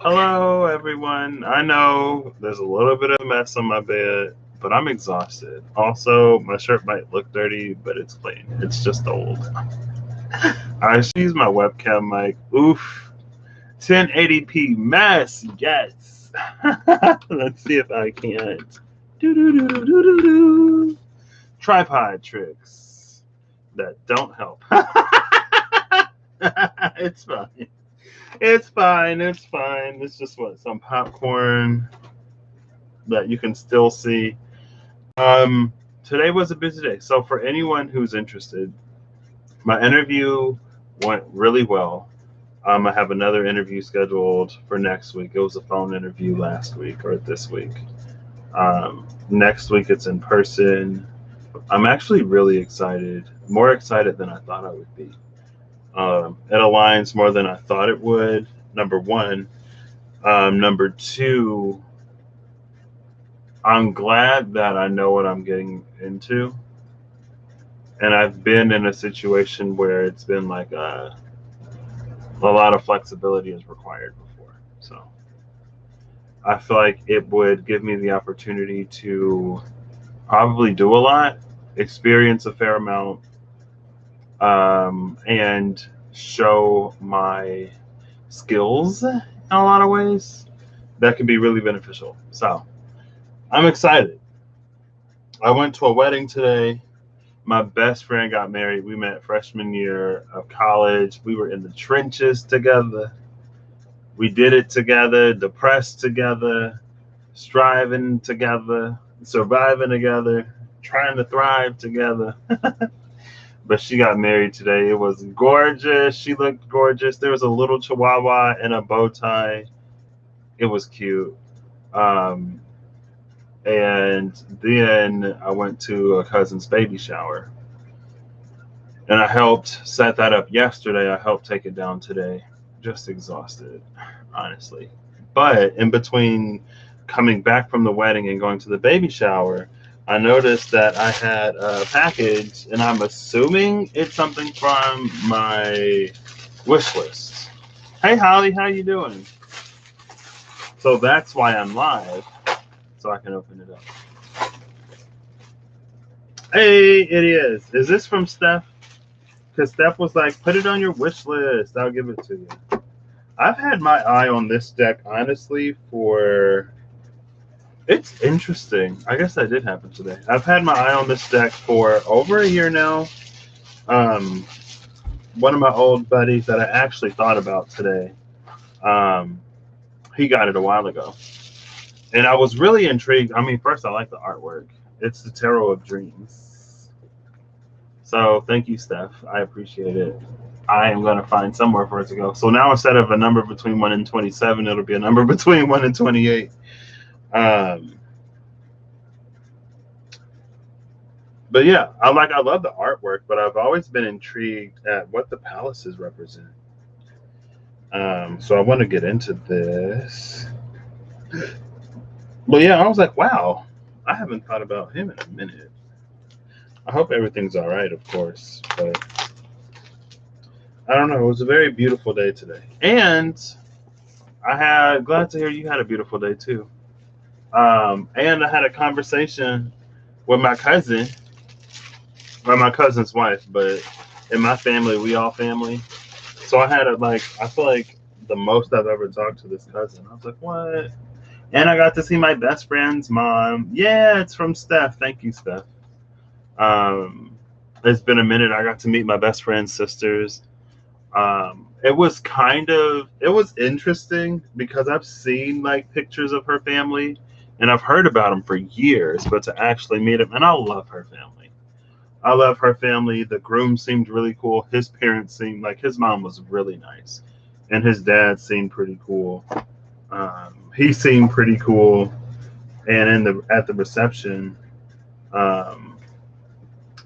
Hello, everyone. I know there's a little bit of mess on my bed, but I'm exhausted. Also, my shirt might look dirty, but it's clean. It's just old. I should use my webcam mic. Oof. 1080p mess. Yes. Let's see if I can't. Do. Tripod tricks that don't help. It's fine. It's fine. It's fine. It's just some popcorn that you can still see. Um, Today was a busy day. So for anyone who's interested, my interview went really well. I have another interview scheduled for next week. It was a phone interview last week or this week. Next week it's in person. I'm actually really excited, more excited than I thought I would be. It aligns more than I thought it would. Number one. Number two, I'm glad that I know what I'm getting into. And I've been in a situation where it's been like a lot of flexibility is required before. So I feel like it would give me the opportunity to probably do a lot, experience a fair amount, and show my skills in a lot of ways that could be really beneficial. So I'm excited. I went to a wedding today. My best friend got married. We met freshman year of college. We were in the trenches together. We did it together, depressed together, striving together, surviving together, trying to thrive together. But she got married today. It was gorgeous. She looked gorgeous. There was a little chihuahua and a bow tie. It was cute. Um, and then I went to a cousin's baby shower. And I helped set that up yesterday. I helped take it down today. Just exhausted, honestly. But in between coming back from the wedding and going to the baby shower, I noticed that I had a package, and I'm assuming it's something from my wish list. Hey, Holly, how you doing? So that's why I'm live, so I can open it up. Hey, it is. Is this from Steph? Because Steph was like, put it on your wish list. I'll give it to you. I've had my eye on this deck, honestly, for. It's interesting. I guess that did happen today. I've had my eye on this deck for over a year now. Um, One of my old buddies that I actually thought about today, um, he got it a while ago. And I was really intrigued. I mean, first, I like the artwork. It's the Tarot of Dreams. So thank you, Steph. I appreciate it. I am going to find somewhere for it to go. So now instead of a number between 1 and 27, it'll be a number between 1 and 28. Um, but yeah, I love the artwork, but I've always been intrigued at what the palaces represent. So I want to get into this. But yeah, I was like, wow, I haven't thought about him in a minute. I hope everything's all right, of course, but I don't know. It was a very beautiful day today, and glad to hear you had a beautiful day too. And I had a conversation with my cousin, or my cousin's wife, but in my family, we all family. So I feel like the most I've ever talked to this cousin. I was like, what? And I got to see my best friend's mom. Yeah, it's from Steph. Thank you, Steph. Um, it's been a minute. I got to meet my best friend's sisters. It was interesting because I've seen like pictures of her family and I've heard about them for years, but to actually meet them, and I love her family. I love her family. The groom seemed really cool. His parents seemed like his mom was really nice, and his dad seemed pretty cool. He seemed pretty cool, and at the reception, um,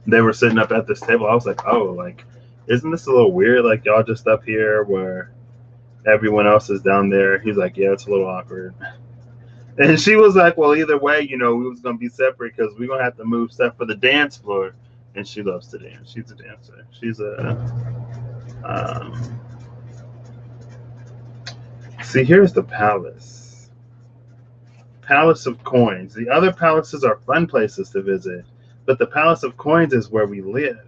they were sitting up at this table. I was like, oh, like, isn't this a little weird? Like y'all just up here where everyone else is down there. He's like, yeah, it's a little awkward. And she was like, well, either way, we was gonna be separate because we're gonna have to move stuff for the dance floor. And she loves to dance. She's a dancer. Um, See, here's the palace. Palace of Coins. The other palaces are fun places to visit, but the Palace of Coins is where we live.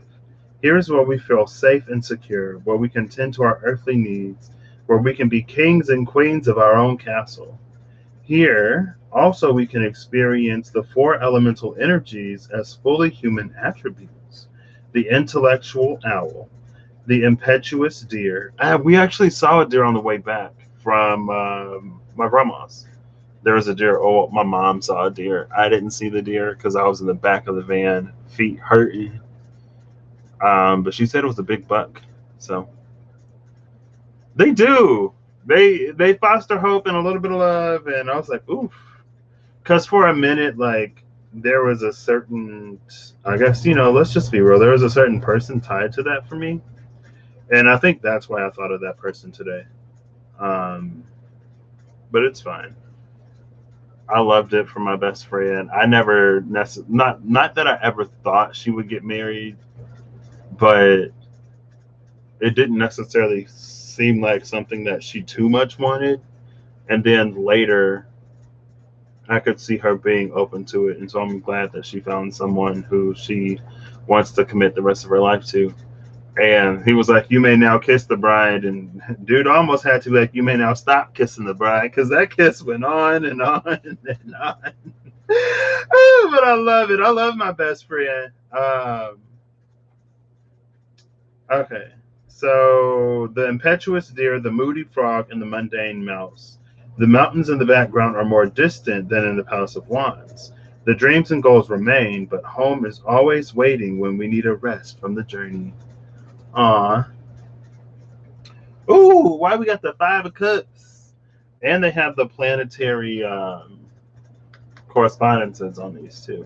Here is where we feel safe and secure, where we can tend to our earthly needs, where we can be kings and queens of our own castle. Here, also, we can experience the four elemental energies as fully human attributes: the intellectual owl, the impetuous deer. We actually saw a deer on the way back from my grandma's. There was a deer. Oh, my mom saw a deer. I didn't see the deer because I was in the back of the van, feet hurting. But she said it was a big buck. So they do. They foster hope and a little bit of love, and I was like, oof. Because for a minute, like there was a certain, I guess let's just be real. There was a certain person tied to that for me, and I think that's why I thought of that person today. Um, but it's fine. I loved it for my best friend. I never not that I ever thought she would get married, but it didn't necessarily seem like something that she too much wanted. And then later, I could see her being open to it, and so I'm glad that she found someone who she wants to commit the rest of her life to. And he was like, "You may now kiss the bride," and dude almost had to be like, "You may now stop kissing the bride," because that kiss went on and on and on. Oh, but I love it. I love my best friend. Okay, so the impetuous deer, the moody frog, and the mundane mouse. The mountains in the background are more distant than in the Palace of Wands. The dreams and goals remain, but home is always waiting when we need a rest from the journey. Aw. Ooh, why we got the Five of Cups? And they have the planetary correspondences on these too.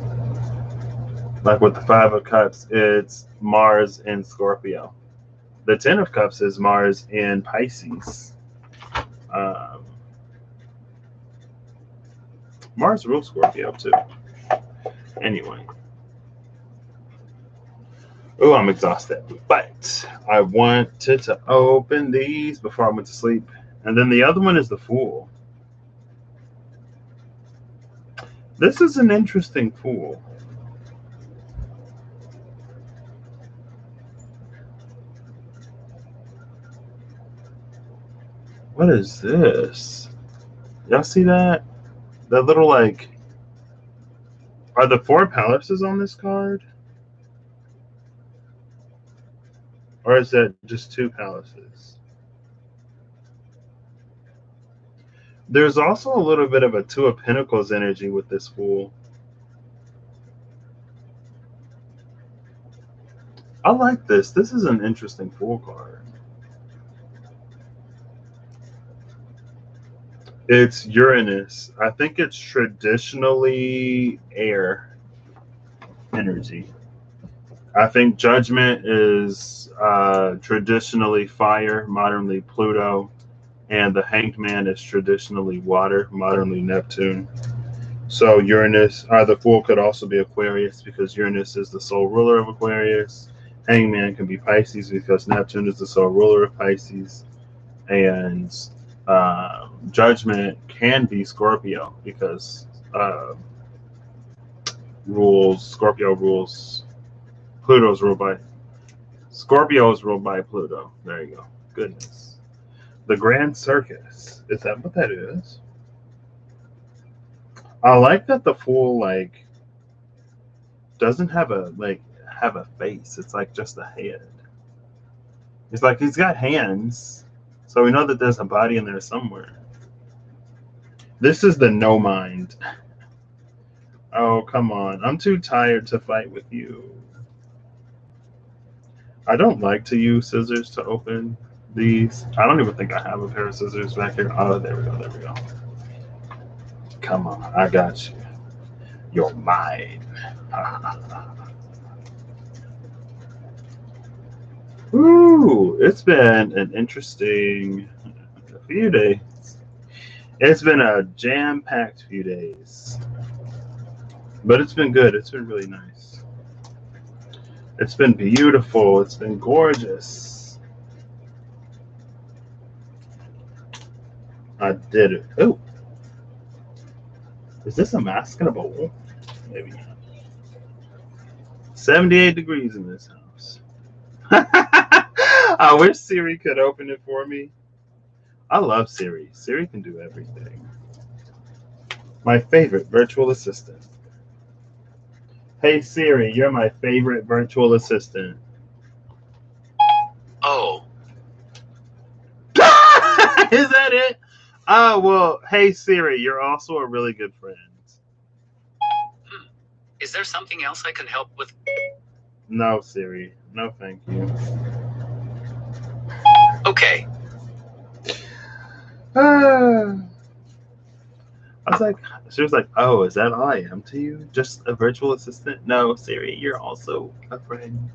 Like with the Five of Cups, it's Mars in Scorpio. The Ten of Cups is Mars in Pisces. Um, Mars rules Scorpio too. Anyway. Oh, I'm exhausted. But I wanted to open these before I went to sleep. And then the other one is the Fool. This is an interesting Fool. What is this? Y'all see that? That little like, are the four palaces on this card? Or is that just two palaces? There's also a little bit of a Two of Pentacles energy with this Fool. I like this. This is an interesting Fool card. It's Uranus. I think it's traditionally air energy. I think Judgment is traditionally fire, modernly Pluto, and the Hanged Man is traditionally water, modernly Neptune. So Uranus, the Fool could also be Aquarius because Uranus is the sole ruler of Aquarius. Hanged Man can be Pisces because Neptune is the sole ruler of Pisces. And Judgment can be Scorpio because Scorpio rules, Pluto's ruled by, Scorpio is ruled by Pluto. There you go. Goodness. The Grand Circus. Is that what that is? I like that the Fool doesn't have a face. It's like just a head. It's like he's got hands, so we know that there's a body in there somewhere. This is the No Mind. Oh, come on. I'm too tired to fight with you. I don't like to use scissors to open these. I don't even think I have a pair of scissors back here. Oh, there we go. There we go. Come on. I got you. You're mine. Ooh, it's been an interesting few days. It's been a jam-packed few days. But it's been good. It's been really nice. It's been beautiful. It's been gorgeous. I did it. Oh, is this a mask in a bowl? Maybe not. 78 degrees in this house. I wish Siri could open it for me. I love Siri. Siri can do everything. My favorite virtual assistant. Hey Siri, you're my favorite virtual assistant. Oh. Is that it? Oh, well, hey Siri, you're also a really good friend. Is there something else I can help with? No, Siri. No, thank you. Okay. She was like, oh, is that all I am to you? Just a virtual assistant? No, Siri, you're also a friend.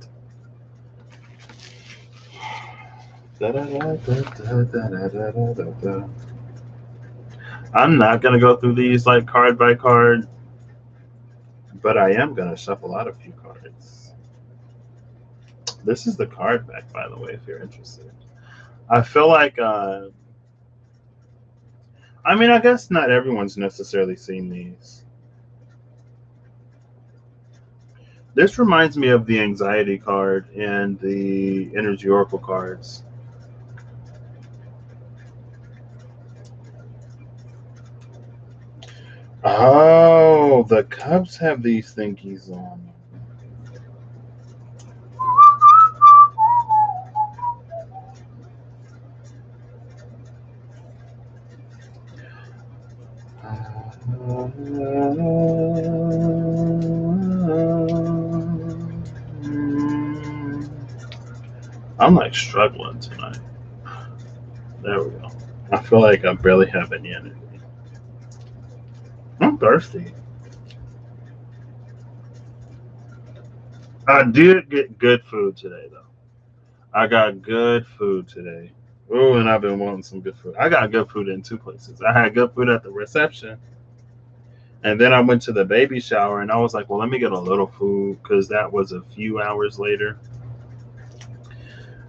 I'm not going to go through these like card by card, but I am going to shuffle out a few cards. This is the card back, by the way, if you're interested. I feel like, I mean, I guess not everyone's necessarily seen these. This reminds me of the anxiety card and the energy oracle cards. Oh, the cups have these thingies on them. I'm like struggling tonight. There we go. I feel like I barely have any energy. I'm thirsty. I did get good food today, though. I got good food today. Oh, and I've been wanting some good food. I got good food in two places. I had good food at the reception, and then I went to the baby shower, and I was like, well, let me get a little food because that was a few hours later.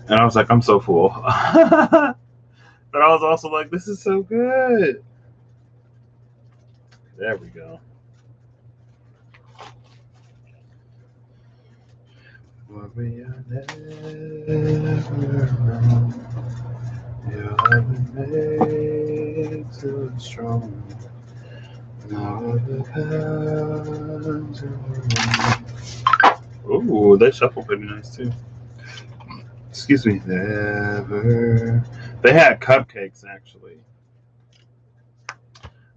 And I was like, I'm so full. But I was also like, this is so good. There we go. What we are never wrong. You have been made too strong. Now the hands are. Ooh, they shuffle pretty nice too. Excuse me. Never. They had cupcakes actually.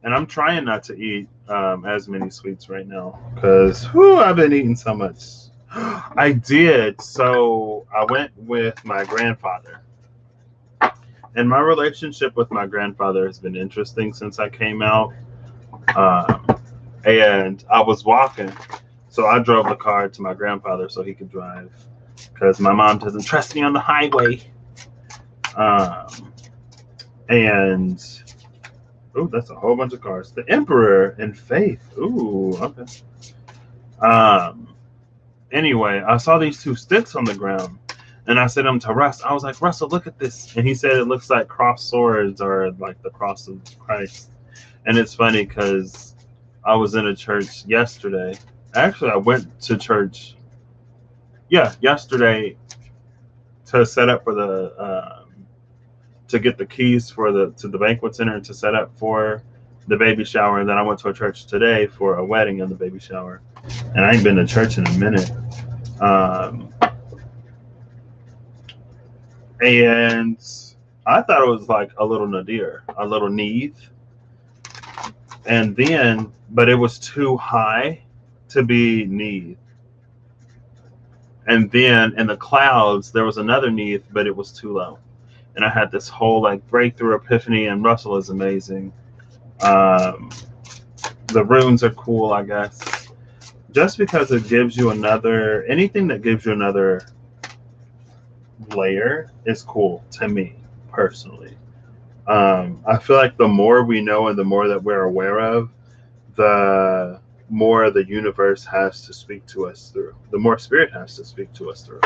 And I'm trying not to eat as many sweets right now because I've been eating so much. I did. So I went with my grandfather. And my relationship with my grandfather has been interesting since I came out. And I was walking. So I drove the car to my grandfather so he could drive because my mom doesn't trust me on the highway. And oh, that's a whole bunch of cards. The Emperor and Faith. Ooh, okay. Anyway, I saw these two sticks on the ground, and I said them to Russ. I was like, Russell, look at this. And he said it looks like crossed swords or like the cross of Christ. And it's funny because I was in a church yesterday. Actually, I went to church, yesterday to set up for the to get the keys for to the banquet center and to set up for the baby shower. And then I went to a church today for a wedding and the baby shower. And I ain't been to church in a minute. And I thought it was like a little nadir, a little Neve. And then, but it was too high to be Neve. And then in the clouds, there was another Neve, but it was too low. And I had this whole like breakthrough epiphany, and Russell is amazing. The runes are cool, I guess. Just because it gives you anything that gives you another layer is cool to me personally. I feel like the more we know and the more that we're aware of, the more the universe has to speak to us through, the more spirit has to speak to us through.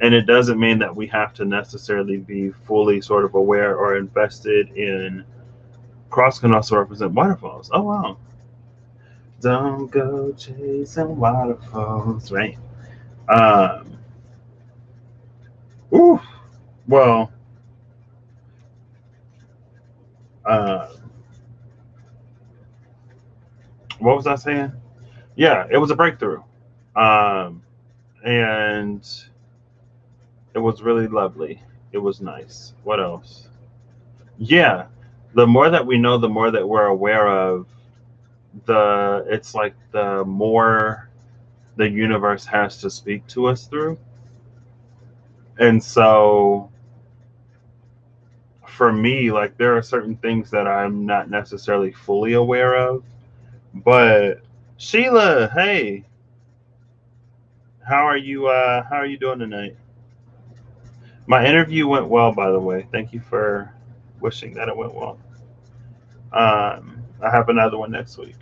And it doesn't mean that we have to necessarily be fully sort of aware or invested in Cross can also represent waterfalls. Oh wow. Don't go chasing waterfalls, right? Um, ooh, well, uh, what was I saying? Yeah, it was a breakthrough. Um, and it was really lovely. It was nice. What else? Yeah, the more that we know, the more that we're aware of it's like the more the universe has to speak to us through. And so for me, like there are certain things that I'm not necessarily fully aware of. But Sheila, hey, how are you doing tonight? My interview went well, by the way. Thank you for wishing that it went well. I have another one next week.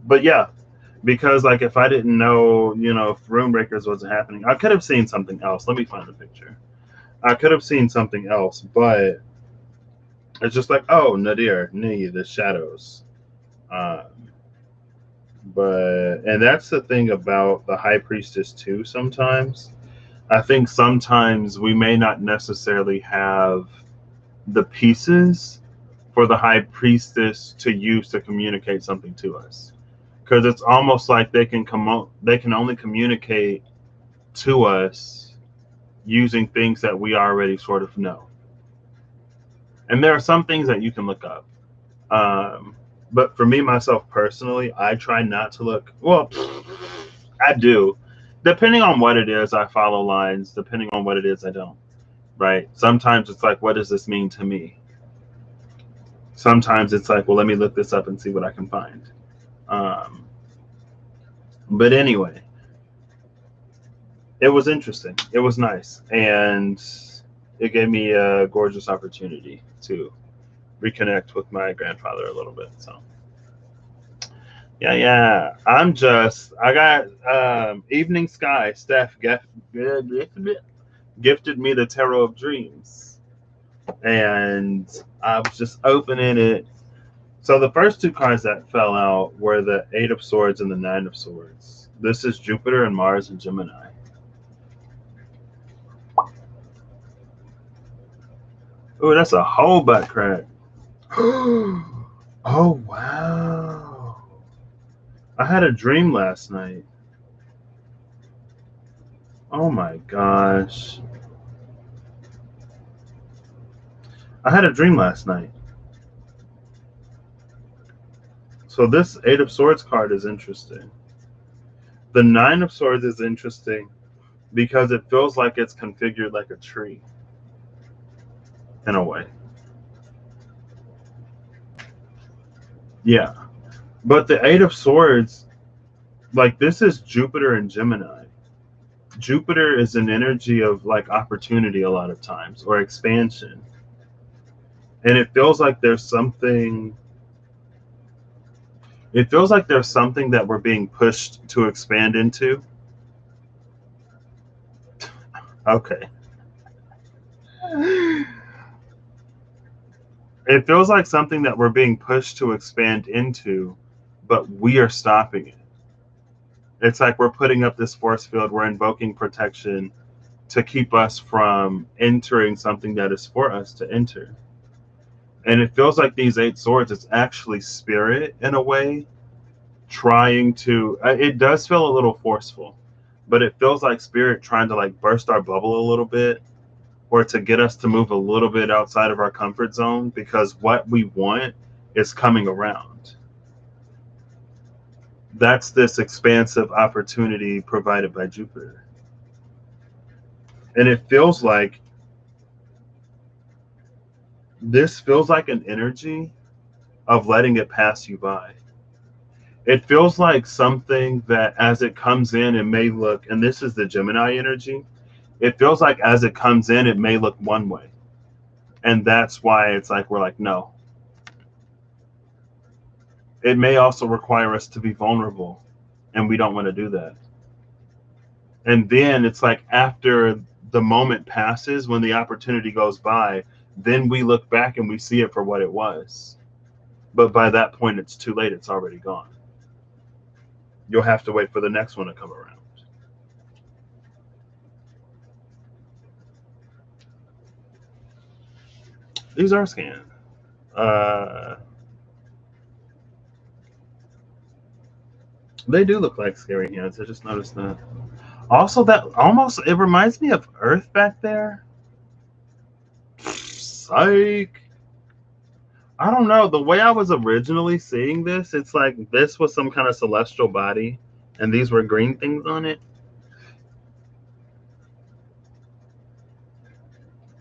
But yeah, because like if I didn't know, if Room Breakers wasn't happening, I could have seen something else. Let me find a picture. I could have seen something else, but it's just like, oh, Nadir, Nee, the shadows. Um, and that's the thing about the High Priestess too. Sometimes I think sometimes we may not necessarily have the pieces for the High Priestess to use to communicate something to us, because it's almost like they can only communicate to us using things that we already sort of know. And there are some things that you can look up. Um, but for me, myself personally, I try not to look. Well, I do. Depending on what it is, I follow lines. Depending on what it is, I don't. Right? Sometimes it's like, what does this mean to me? Sometimes it's like, well, let me look this up and see what I can find. Um, but anyway, it was interesting. It was nice. And it gave me a gorgeous opportunity to reconnect with my grandfather a little bit. So yeah, yeah. I got Evening Sky. Steph gifted me the Tarot of Dreams, and I was just opening it. So the first two cards that fell out were the Eight of Swords and the Nine of Swords. This is Jupiter and Mars and Gemini. Oh, that's a whole butt crack. Oh wow! I had a dream last night. Oh my gosh! I had a dream last night. So this Eight of Swords card is interesting. The Nine of Swords is interesting because it feels like it's configured like a tree in a way. Yeah. But the Eight of Swords, like this is Jupiter and Gemini. Jupiter is an energy of like opportunity a lot of times or expansion. And it feels like there's something that we're being pushed to expand into. Okay. It feels like something that we're being pushed to expand into, but we are stopping it. It's like we're putting up this force field, we're invoking protection to keep us from entering something that is for us to enter. And it feels like these Eight Swords, it's actually spirit in a way, trying to, it does feel a little forceful, but it feels like spirit trying to like burst our bubble a little bit or to get us to move a little bit outside of our comfort zone because what we want is coming around. That's this expansive opportunity provided by Jupiter. And it feels like this feels like an energy of letting it pass you by. It feels like something that as it comes in, it may look, and this is the Gemini energy, it feels like as it comes in, it may look one way. And that's why it's like, we're like, no. It may also require us to be vulnerable, and we don't want to do that. And then it's like after the moment passes, when the opportunity goes by, then we look back and we see it for what it was. But by that point, it's too late. It's already gone. You'll have to wait for the next one to come around. These are scanned. They do look like scary hands. I just noticed that. Also, that almost, it reminds me of Earth back there. Psych. I don't know. The way I was originally seeing this, it's like this was some kind of celestial body, and these were green things on it.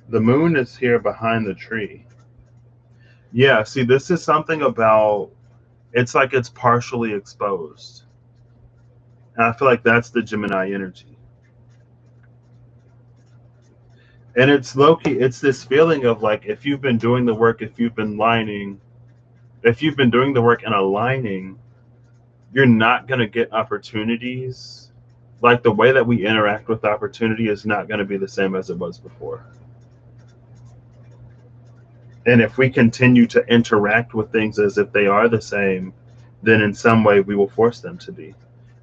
The moon is here behind the tree. Yeah, see, this is something about, it's like it's partially exposed. And I feel like that's the Gemini energy. And it's low-key, it's this feeling of like, if you've been doing the work, if you've been doing the work and aligning, you're not going to get opportunities. Like the way that we interact with opportunity is not going to be the same as it was before. And if we continue to interact with things as if they are the same, then in some way we will force them to be.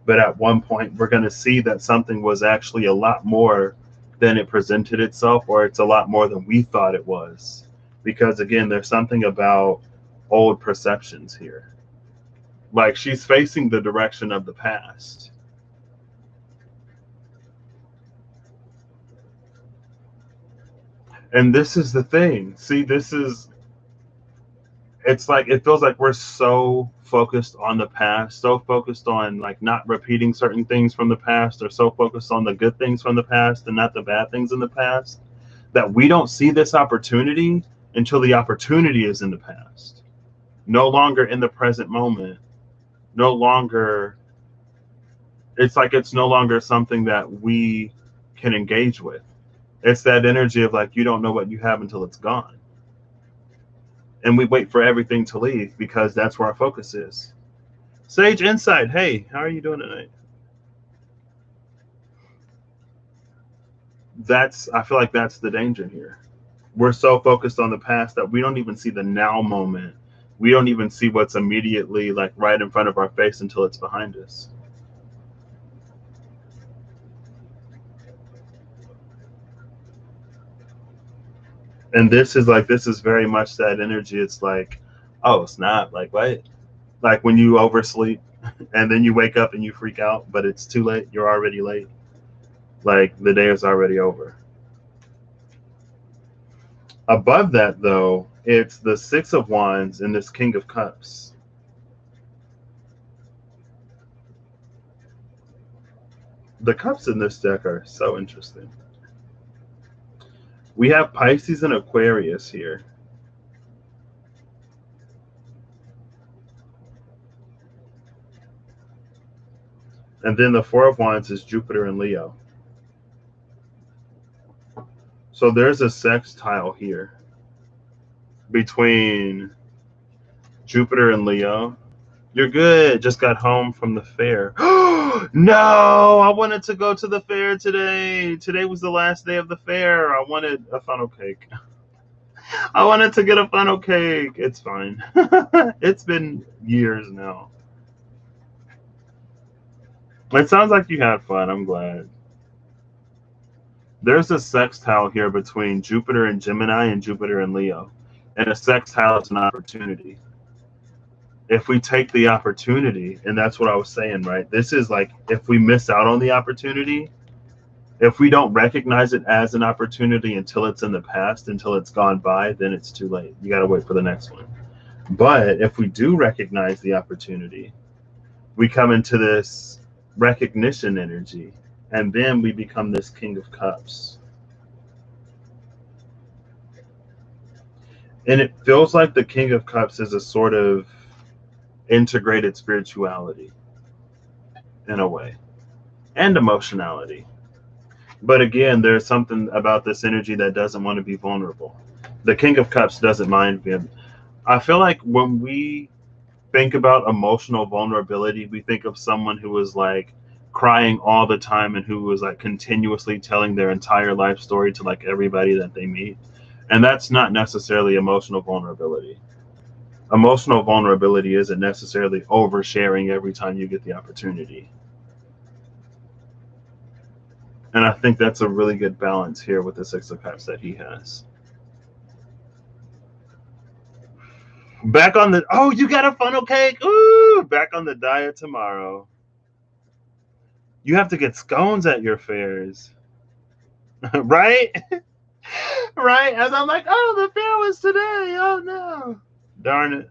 But at one point, we're going to see that something was actually a lot more than it presented itself, or it's a lot more than we thought it was. Because again, there's something about old perceptions here. Like she's facing the direction of the past. And this is the thing. See, it's like, it feels like we're so focused on the past, so focused on like not repeating certain things from the past, or so focused on the good things from the past and not the bad things in the past, that we don't see this opportunity until the opportunity is in the past. No longer in the present moment. No longer, it's like it's no longer something that we can engage with. It's that energy of like, you don't know what you have until it's gone. And we wait for everything to leave because that's where our focus is. Sage Insight, hey, how are you doing tonight? I feel like that's the danger here. We're so focused on the past that we don't even see the now moment. We don't even see what's immediately like right in front of our face until it's behind us. And this is very much that energy. It's like, oh snap, like what? Like when you oversleep and then you wake up and you freak out, but it's too late. You're already late. Like the day is already over. Above that, though, it's the Six of Wands and this King of Cups. The cups in this deck are so interesting. We have Pisces and Aquarius here. And then the Four of Wands is Jupiter and Leo. So there's a sextile here between Jupiter and Leo. You're good. Just got home from the fair. No, I wanted to go to the fair today. Today was the last day of the fair. I wanted a funnel cake. I wanted to get a funnel cake. It's fine. It's been years now. It sounds like you had fun. I'm glad. There's a sextile here between Jupiter and Gemini and Jupiter and Leo. And a sextile is an opportunity. If we take the opportunity, and that's what I was saying, right? This is like, if we miss out on the opportunity, if we don't recognize it as an opportunity until it's in the past, until it's gone by, then it's too late. You got to wait for the next one. But if we do recognize the opportunity, we come into this recognition energy, and then we become this King of Cups. And it feels like the King of Cups is a sort of integrated spirituality in a way, and emotionality. But again, there's something about this energy that doesn't want to be vulnerable. The King of Cups doesn't mind being. I feel like when we think about emotional vulnerability, we think of someone who is like crying all the time and who was like continuously telling their entire life story to like everybody that they meet. And that's not necessarily emotional vulnerability. Emotional vulnerability isn't necessarily oversharing every time you get the opportunity. And I think that's a really good balance here with the Six of Cups that he has. Back on the, oh, you got a funnel cake? Ooh, back on the diet tomorrow. You have to get scones at your fairs. Right? Right? As I'm like, oh, the fair was today. Oh, no. Darn it.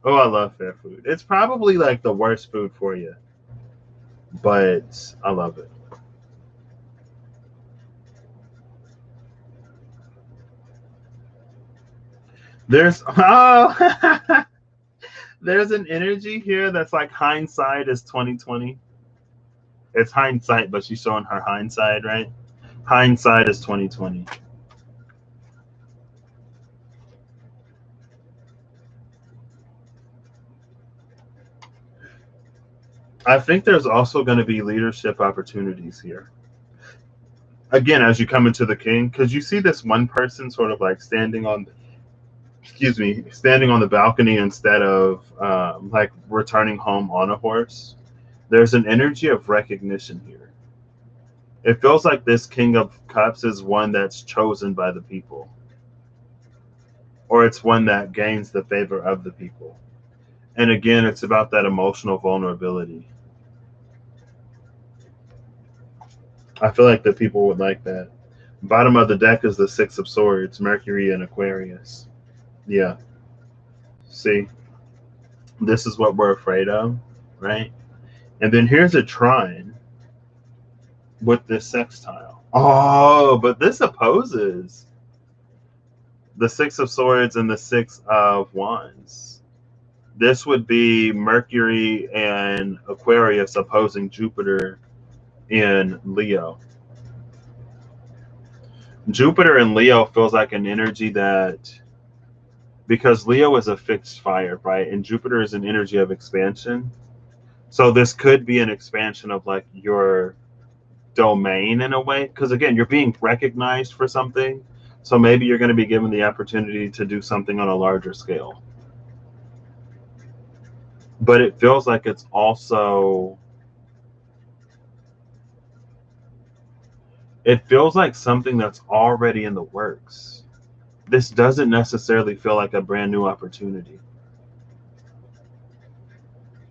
Oh, I love fair food. It's probably like the worst food for you, but I love it. There's, oh, there's an energy here that's like hindsight is 2020. It's hindsight, but she's showing her hindsight, right? Hindsight is 2020. I think there's also going to be leadership opportunities here. Again, as you come into the king, because you see this one person sort of like standing on the balcony instead of like returning home on a horse. There's an energy of recognition here. It feels like this King of Cups is one that's chosen by the people, or it's one that gains the favor of the people. And again, it's about that emotional vulnerability. I feel like the people would like that. Bottom of the deck is the Six of Swords, Mercury and Aquarius. Yeah. See, this is what we're afraid of, right? And then here's a trine with this sextile. Oh, but this opposes the Six of Swords and the Six of Wands. This would be Mercury and Aquarius opposing Jupiter in Leo. Jupiter in Leo feels like an energy that, because Leo is a fixed fire, right? And Jupiter is an energy of expansion. So this could be an expansion of like your domain in a way, because again, you're being recognized for something. So maybe you're going to be given the opportunity to do something on a larger scale. But it feels like it's also, it feels like something that's already in the works. This doesn't necessarily feel like a brand new opportunity.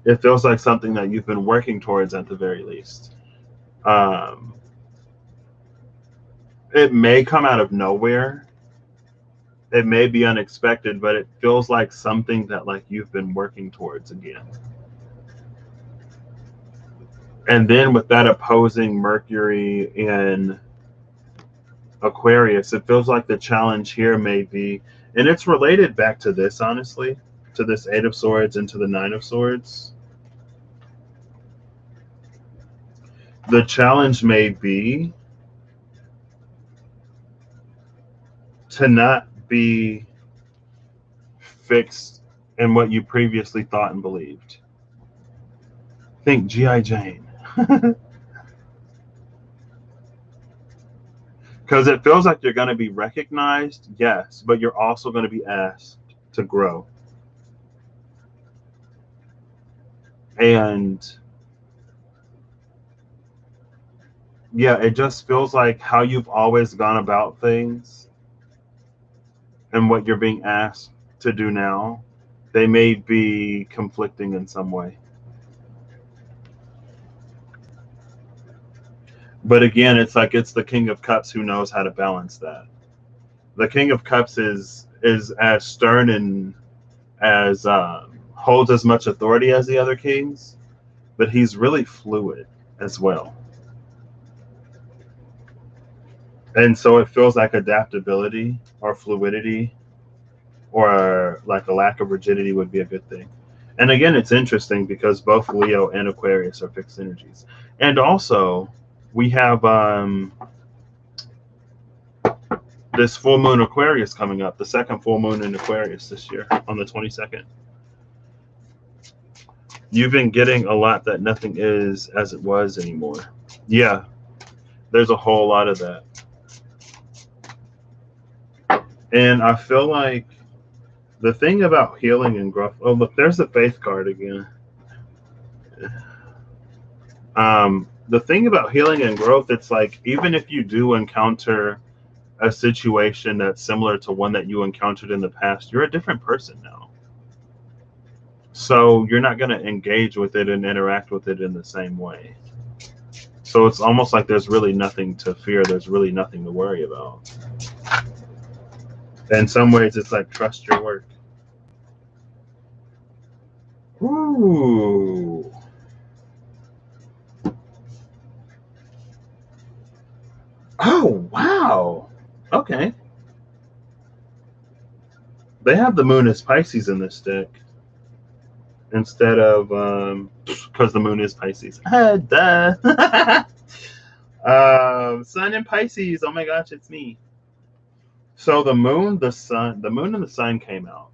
It feels like something that you've been working towards at the very least. It may come out of nowhere. It may be unexpected, but it feels like something that like you've been working towards again. And then with that opposing Mercury in Aquarius, it feels like the challenge here may be, and it's related back to this, honestly, to this Eight of Swords and to the Nine of Swords. The challenge may be to not be fixed in what you previously thought and believed. Think G.I. Jane. Because it feels like you're going to be recognized, yes, but you're also going to be asked to grow. And yeah, it just feels like how you've always gone about things and what you're being asked to do now, they may be conflicting in some way. But again, it's like it's the King of Cups who knows how to balance that. The King of Cups is as stern and as holds as much authority as the other kings, but he's really fluid as well. And so it feels like adaptability or fluidity or like a lack of rigidity would be a good thing. And again, it's interesting because both Leo and Aquarius are fixed energies. And also, we have this full moon Aquarius coming up, the second full moon in Aquarius this year on the 22nd. You've been getting a lot that nothing is as it was anymore. Yeah, there's a whole lot of that. And I feel like the thing about healing and growth. Oh, look, there's the faith card again. The thing about healing and growth, it's like even if you do encounter a situation that's similar to one that you encountered in the past, you're a different person now. So you're not going to engage with it and interact with it in the same way. So it's almost like there's really nothing to fear. There's really nothing to worry about. In some ways, it's like trust your work. Ooh. Oh, wow. Okay. They have the moon as Pisces in this deck instead of because the moon is Pisces. Duh. Sun in Pisces. Oh my gosh, it's me. So the moon, the moon and the sun came out,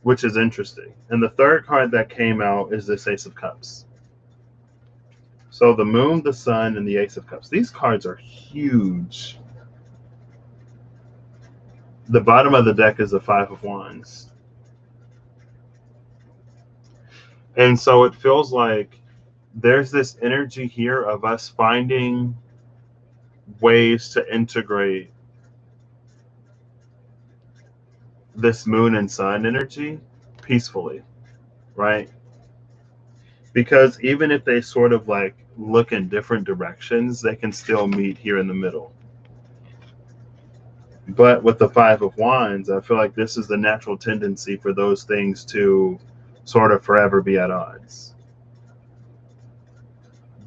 which is interesting. And the third card that came out is this Ace of Cups. So the moon, the sun, and the Ace of Cups. These cards are huge. The bottom of the deck is the Five of Wands. And so it feels like there's this energy here of us finding ways to integrate this moon and sun energy peacefully, right? Because even if they sort of like look in different directions, they can still meet here in the middle. But with the Five of Wands, I feel like this is the natural tendency for those things to sort of forever be at odds.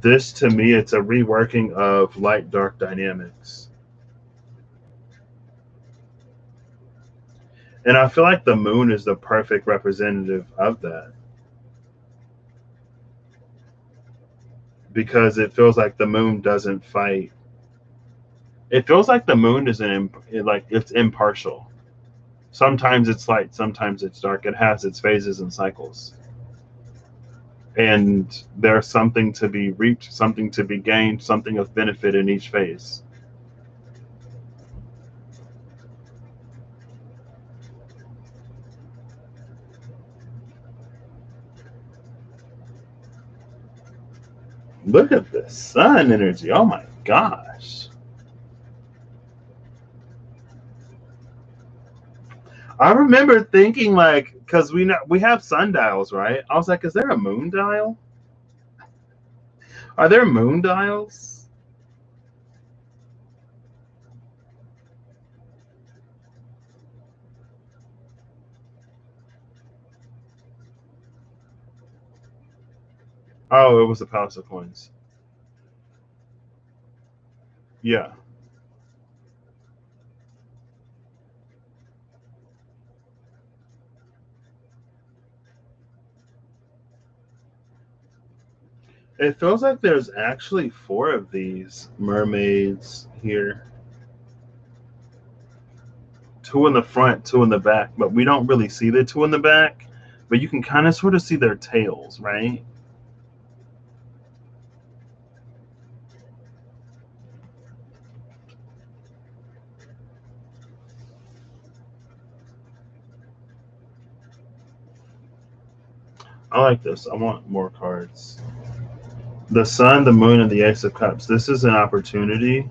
This, to me, it's a reworking of light-dark dynamics. And I feel like the moon is the perfect representative of that. Because it feels like the moon doesn't fight. It feels like the moon is it's impartial. Sometimes it's light, sometimes it's dark. It has its phases and cycles. And there's something to be reaped, something to be gained, something of benefit in each phase. Look at the sun energy. Oh my gosh. I remember thinking like, because we have sundials, right? I was like, is there a moon dial? Are there moon dials? Oh, it was the Palace of Coins. Yeah. It feels like there's actually 4 of these mermaids here. 2 in the front, 2 in the back, but we don't really see the 2 in the back, but you can kind of sort of see their tails, right? I like this. I want more cards. The sun, the moon, and the Ace of Cups. This is an opportunity.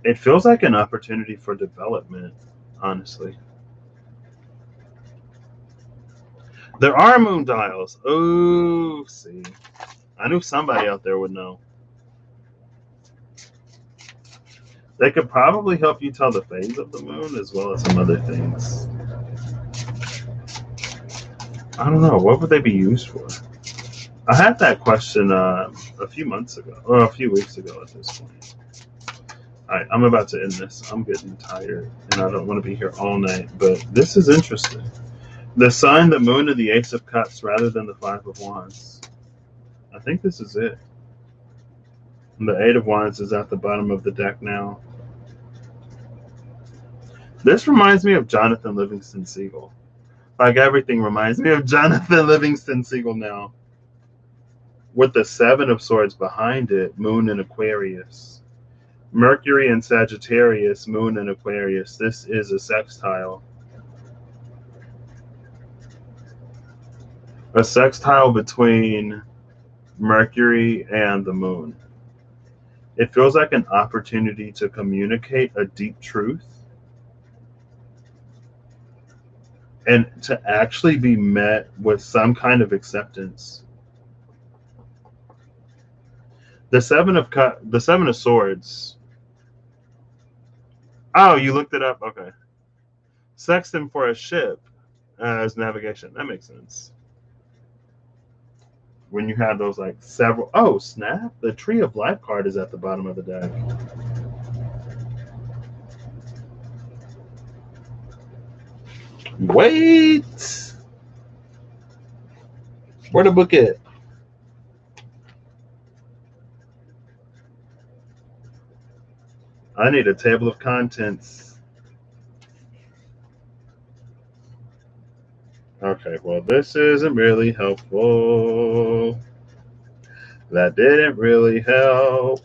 It feels like an opportunity for development, honestly. There are moon dials. Oh, see. I knew somebody out there would know. They could probably help you tell the phase of the moon as well as some other things. I don't know. What would they be used for? I had that question a few months ago, or a few weeks ago at this point. All right, I'm about to end this. I'm getting tired, and I don't want to be here all night, but this is interesting. The sun, the moon, and the Ace of Cups rather than the Five of Wands. I think this is it. And the Eight of Wands is at the bottom of the deck now. This reminds me of Jonathan Livingston Seagull. Like everything reminds me of Jonathan Livingston Seagull now. With the Seven of Swords behind it, Moon in Aquarius. Mercury in Sagittarius, Moon in Aquarius. This is a sextile. A sextile between Mercury and the Moon. It feels like an opportunity to communicate a deep truth and to actually be met with some kind of acceptance. The Seven of Swords. Oh, you looked it up? Okay. Sextant for a ship as navigation. That makes sense. When you have those like several. Oh, snap. The Tree of Life card is at the bottom of the deck. Wait. Where the book at? I need a table of contents. Okay, well, this isn't really helpful. That didn't really help.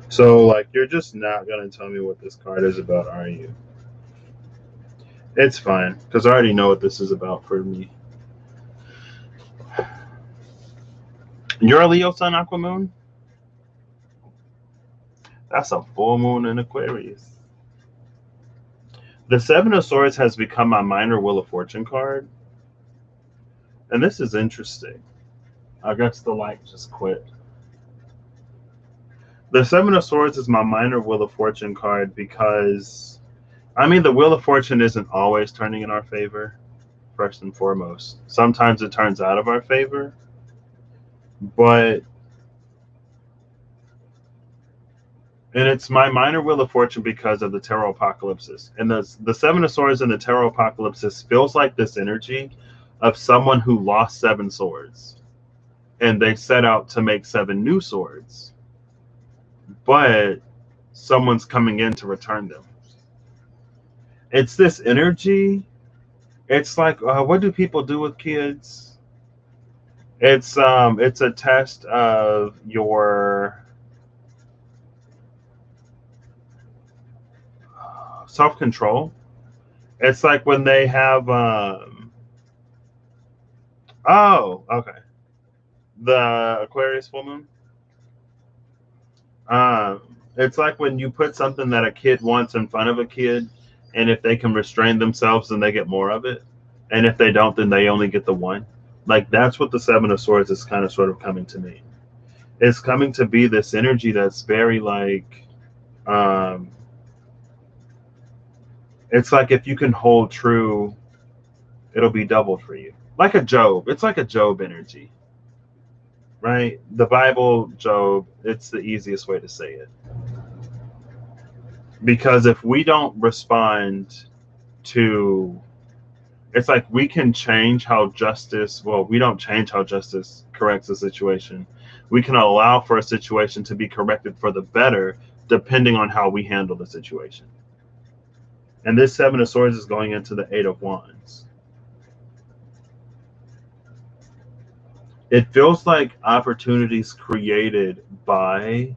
So, like, you're just not going to tell me what this card is about, are you? It's fine, because I already know what this is about for me. You're a Leo Sun Aqua Moon? That's a full moon in Aquarius. The Seven of Swords has become my minor Wheel of Fortune card. And this is interesting. I guess the light just quit. The Seven of Swords is my minor Wheel of Fortune card because, I mean, the Wheel of Fortune isn't always turning in our favor, first and foremost. Sometimes it turns out of our favor, but, and it's my minor Wheel of Fortune because of the Tarot Apocalypses. And the Seven of Swords in the Tarot Apocalypses feels like this energy of someone who lost 7 swords. And they set out to make 7 new swords. But someone's coming in to return them. It's this energy. It's like, what do people do with kids? It's a test of your self-control. It's like when they have oh, okay, the Aquarius full moon. It's like when you put something that a kid wants in front of a kid, and if they can restrain themselves, then they get more of it. And if they don't, then they only get the one. Like, that's what the Seven of Swords is kind of sort of coming to me. It's coming to be this energy that's very like, it's like if you can hold true, it'll be doubled for you. Like a Job. It's like a Job energy. Right? The Bible, Job, it's the easiest way to say it. Because if we don't respond to, it's like we can change how justice, well, we don't change how justice corrects a situation. We can allow for a situation to be corrected for the better, depending on how we handle the situation. And this Seven of Swords is going into the Eight of Wands. It feels like opportunities created by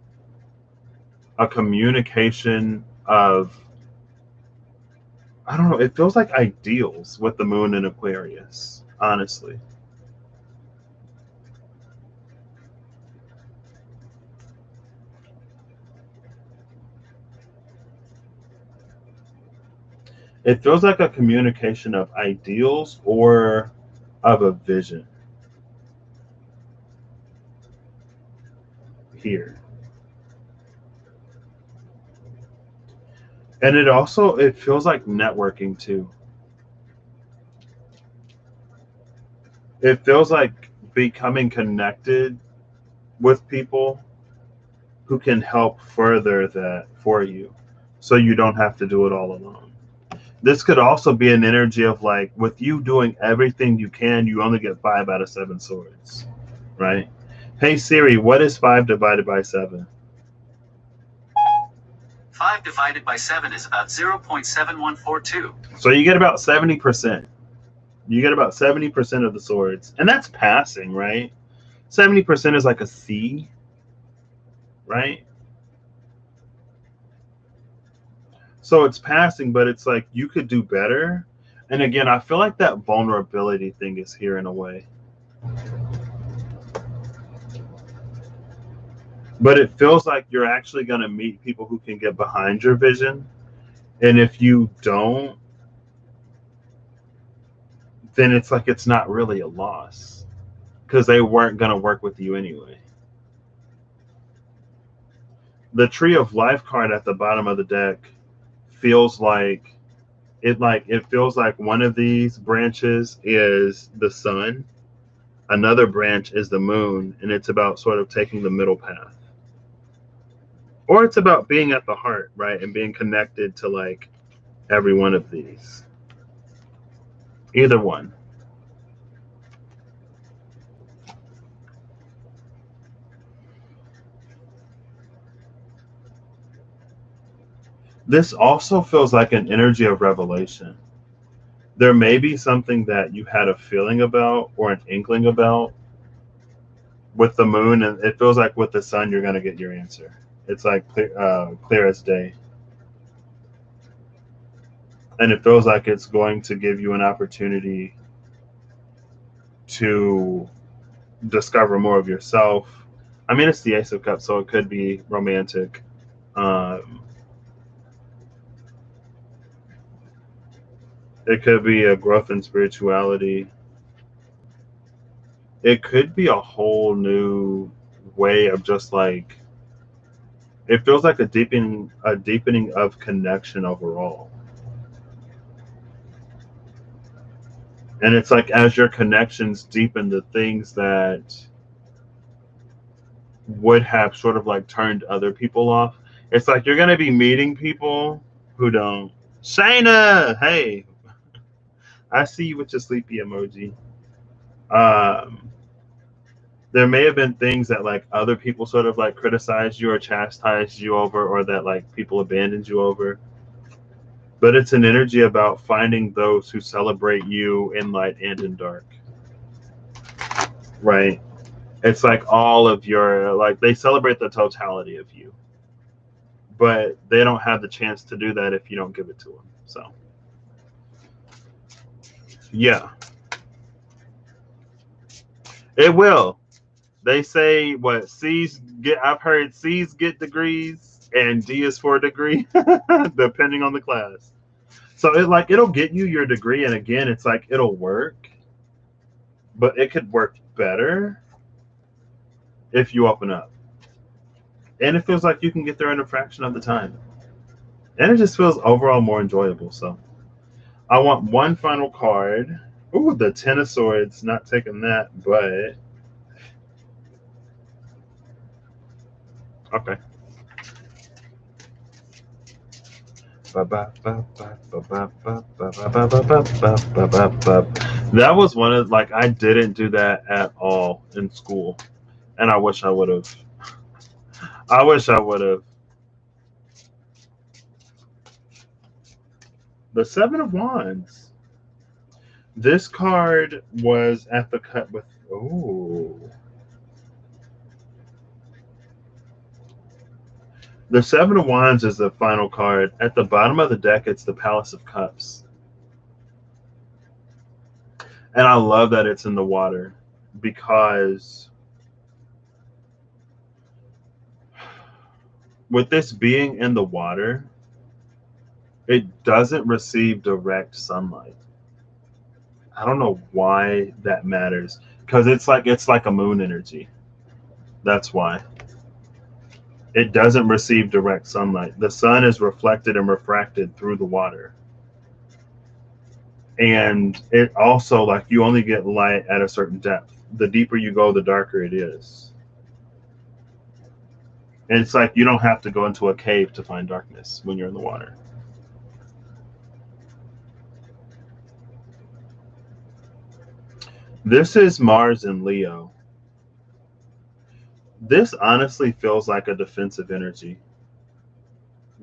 a communication of, I don't know, it feels like ideals with the moon in Aquarius, honestly. It feels like a communication of ideals or of a vision. Here. And it feels like networking too. It feels like becoming connected with people who can help further that for you, so you don't have to do it all alone. This could also be an energy of like, with you doing everything you can, you only get 5 out of 7 swords, right? Hey Siri, what is 5 divided by 7? 5 divided by 7 is about 0.7142. So you get about 70%. You get about 70% of the swords. And that's passing, right? 70% is like a C, right? So it's passing, but it's like you could do better. And again, I feel like that vulnerability thing is here in a way. But it feels like you're actually going to meet people who can get behind your vision. And if you don't, then it's like it's not really a loss because they weren't going to work with you anyway. The Tree of Life card at the bottom of the deck feels like it feels like one of these branches is the sun, another branch is the moon, and it's about sort of taking the middle path. Or it's about being at the heart, right? And being connected to like every one of these. Either one. This also feels like an energy of revelation. There may be something that you had a feeling about or an inkling about with the moon, and it feels like with the sun, you're going to get your answer. It's like clear as day. And it feels like it's going to give you an opportunity to discover more of yourself. I mean, it's the Ace of Cups, so it could be romantic. It could be a growth in spirituality. It could be a whole new way of just like, it feels like a deepening of connection overall. And it's like as your connections deepen, the things that would have sort of like turned other people off, it's like you're going to be meeting people who don't. Shayna, hey, I see you with your sleepy emoji. There may have been things that like other people sort of like criticized you or chastised you over, or that like people abandoned you over. But it's an energy about finding those who celebrate you in light and in dark. Right? It's like all of your, like, they celebrate the totality of you. But they don't have the chance to do that if you don't give it to them. So, yeah. It will. They say what C's get. I've heard C's get degrees and D is for a degree, depending on the class. So it'll get you your degree, and again, it's like it'll work, but it could work better if you open up. And it feels like you can get there in a fraction of the time, and it just feels overall more enjoyable. So, I want one final card. Ooh, the Ten of Swords. Not taking that, but. Okay. That was one of, like, I didn't do that at all in school. And I wish I would have. I wish I would have. The Seven of Wands. This card was at the cut with. Ooh. The Seven of Wands is the final card. At the bottom of the deck, it's the Palace of Cups. And I love that it's in the water, because with this being in the water, it doesn't receive direct sunlight. I don't know why that matters, because it's like a moon energy. That's why. It doesn't receive direct sunlight. The sun is reflected and refracted through the water. And it also, like, you only get light at a certain depth. the deeper you go, the darker it is. And it's like you don't have to go into a cave to find darkness when you're in the water. This is Mars and Leo. This honestly feels like a defensive energy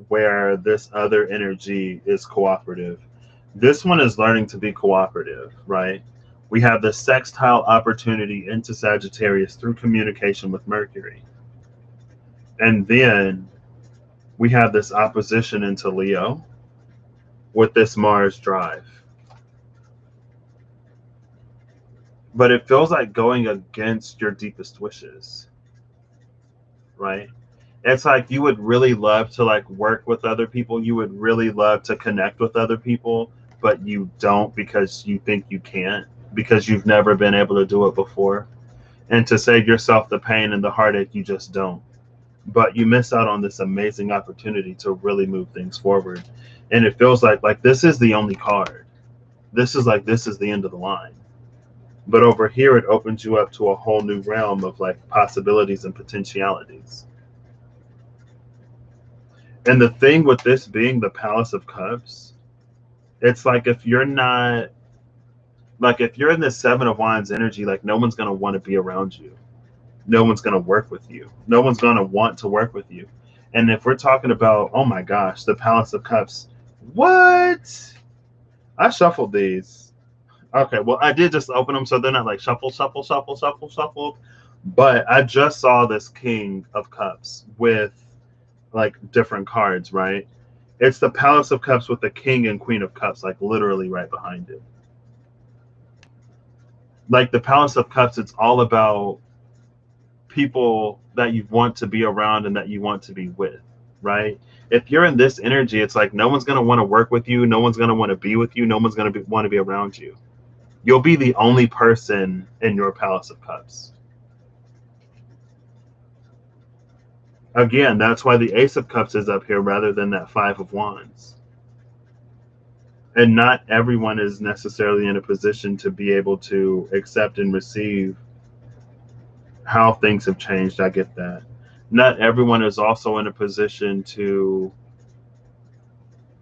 where this other energy is cooperative. This one is learning to be cooperative, right? We have the sextile opportunity into Sagittarius through communication with Mercury. And then we have this opposition into Leo with this Mars drive. But it feels like going against your deepest wishes, right? It's like you would really love to like work with other people. You would really love to connect with other people, but you don't because you think you can't, because you've never been able to do it before. And to save yourself the pain and the heartache, you just don't. But you miss out on this amazing opportunity to really move things forward. And it feels like this is the only card. This is the end of the line. But over here, it opens you up to a whole new realm of like possibilities and potentialities. And the thing with this being the Palace of Cups, it's like if you're not, like if you're in the Seven of Wands energy, like no one's going to want to be around you. No one's going to work with you. No one's going to want to work with you. And if we're talking about, oh my gosh, the Palace of Cups, what? I shuffled these. Okay, well, I did just open them, so they're not like shuffle, shuffle, shuffle, shuffle, shuffle. But I just saw this King of Cups with like different cards, right? It's the Palace of Cups with the King and Queen of Cups, like literally right behind it. Like the Palace of Cups, it's all about people that you want to be around and that you want to be with, right? If you're in this energy, it's like no one's going to want to work with you. No one's going to want to be with you. No one's going to want to be around you. You'll be the only person in your Palace of Cups. Again, that's why the Ace of Cups is up here rather than that Five of Wands. And not everyone is necessarily in a position to be able to accept and receive how things have changed. I get that. Not everyone is also in a position to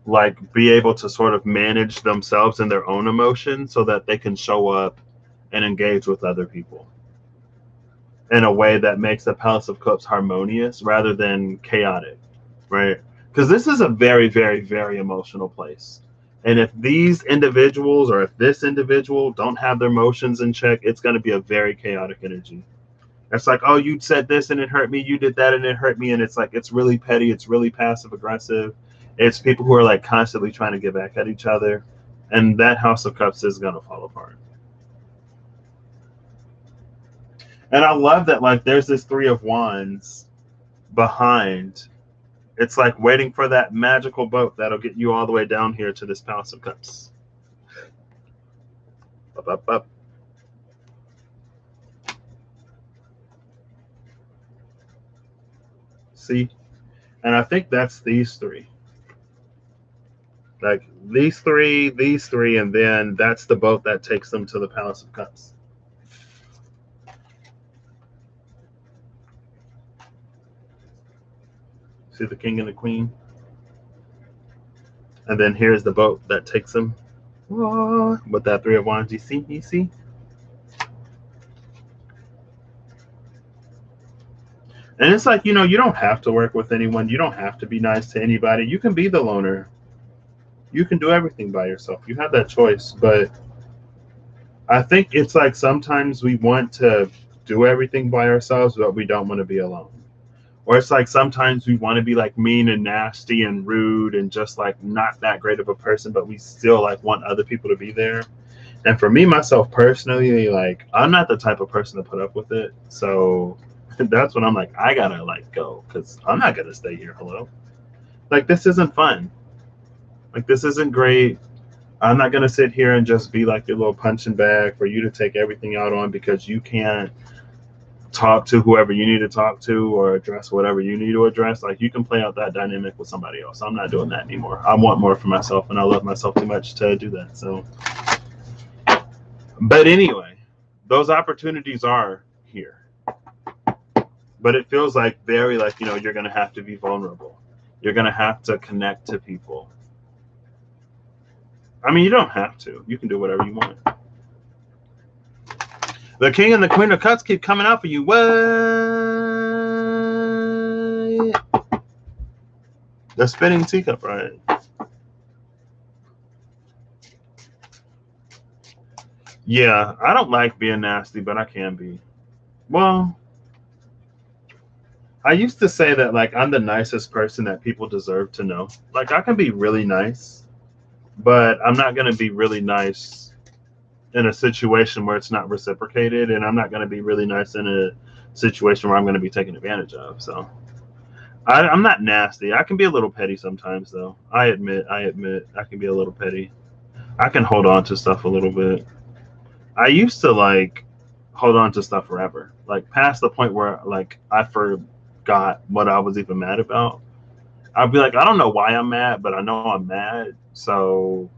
like be able to sort of manage themselves and their own emotions so that they can show up and engage with other people in a way that makes the Palace of Cups harmonious rather than chaotic, right? Because this is a very, very, very emotional place. And if these individuals or if this individual don't have their emotions in check, it's going to be a very chaotic energy. It's like, oh, you said this and it hurt me. You did that and it hurt me. And it's like, it's really petty. It's really passive aggressive. It's people who are like constantly trying to get back at each other. And that House of Cups is going to fall apart. And I love that, like, there's this Three of Wands behind. It's like waiting for that magical boat that'll get you all the way down here to this Palace of Cups. Up, up, up. See? And I think that's these three. Like these three, and then that's the boat that takes them to the Palace of Cups. See the King and the Queen? And then here's the boat that takes them with that Three of Wands. You see? You see? And it's like, you know, you don't have to work with anyone. You don't have to be nice to anybody. You can be the loner. You can do everything by yourself. You have that choice. But I think it's like sometimes we want to do everything by ourselves, but we don't want to be alone. Or it's like sometimes we want to be like mean and nasty and rude and just like not that great of a person, but we still like want other people to be there. And for me, myself personally, like I'm not the type of person to put up with it. So that's when I'm like, I gotta like go because I'm not gonna stay here. Hello, like this isn't fun. Like this isn't great. I'm not gonna sit here and just be like your little punching bag for you to take everything out on because you can't talk to whoever you need to talk to or address whatever you need to address. Like you can play out that dynamic with somebody else. I'm not doing that anymore. I want more for myself and I love myself too much to do that. So, but anyway, those opportunities are here. But it feels like very like, you're going to have to be vulnerable. You're going to have to connect to people. I mean, you don't have to. You can do whatever you want. The King and the Queen of Cups keep coming out for you. What? The spinning teacup, right? Yeah, I don't like being nasty, but I can be. Well, I used to say that like I'm the nicest person that people deserve to know. Like I can be really nice, but I'm not going to be really nice in a situation where it's not reciprocated, and I'm not going to be really nice in a situation where I'm going to be taken advantage of. So I'm not nasty. I can be a little petty sometimes, though. I admit I can be a little petty. I can hold on to stuff a little bit. I used to like hold on to stuff forever, like past the point where like I forgot what I was even mad about. I'd be like, I don't know why I'm mad, but I know I'm mad. So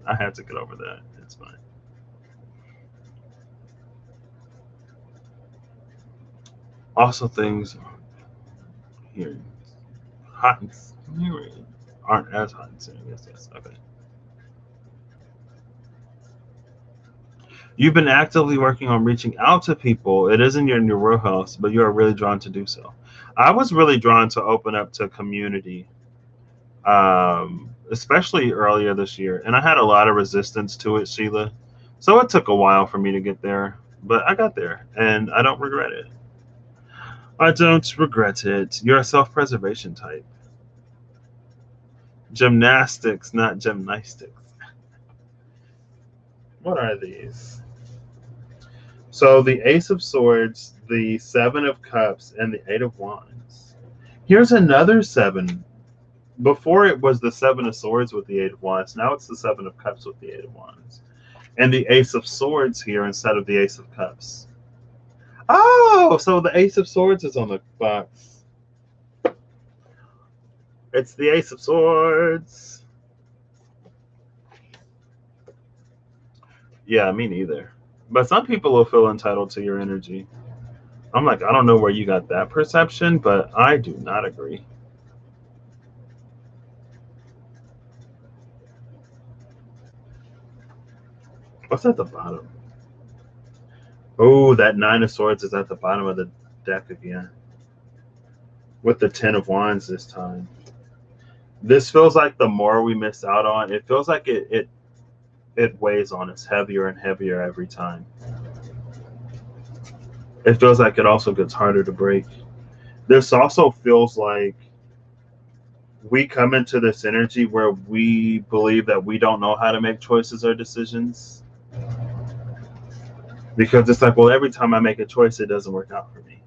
I had to get over that. It's fine. Also, things here hot and smeary aren't as hot and smeary. Yes. Okay. You've been actively working on reaching out to people. It isn't in your wheelhouse, but you are really drawn to do so. I was really drawn to open up to community, especially earlier this year, and I had a lot of resistance to it, Sheila. So it took a while for me to get there, but I got there, and I don't regret it. I don't regret it. You're a self-preservation type. Gymnastics, not gymnastics. What are these? So the Ace of Swords, the Seven of Cups, and the Eight of Wands. Here's another seven. Before it was the Seven of Swords with the Eight of Wands. Now it's the Seven of Cups with the Eight of Wands. And the Ace of Swords here instead of the Ace of Cups. Oh, so the Ace of Swords is on the box. It's the Ace of Swords. Yeah, me neither. But some people will feel entitled to your energy. I'm like, I don't know where you got that perception, but I do not agree. What's at the bottom? Oh, that Nine of Swords is at the bottom of the deck again. With the Ten of Wands this time. This feels like the more we miss out on, it feels like it weighs on us heavier and heavier every time. It feels like it also gets harder to break. This also feels like we come into this energy where we believe that we don't know how to make choices or decisions. Because it's like, well, every time I make a choice, it doesn't work out for me.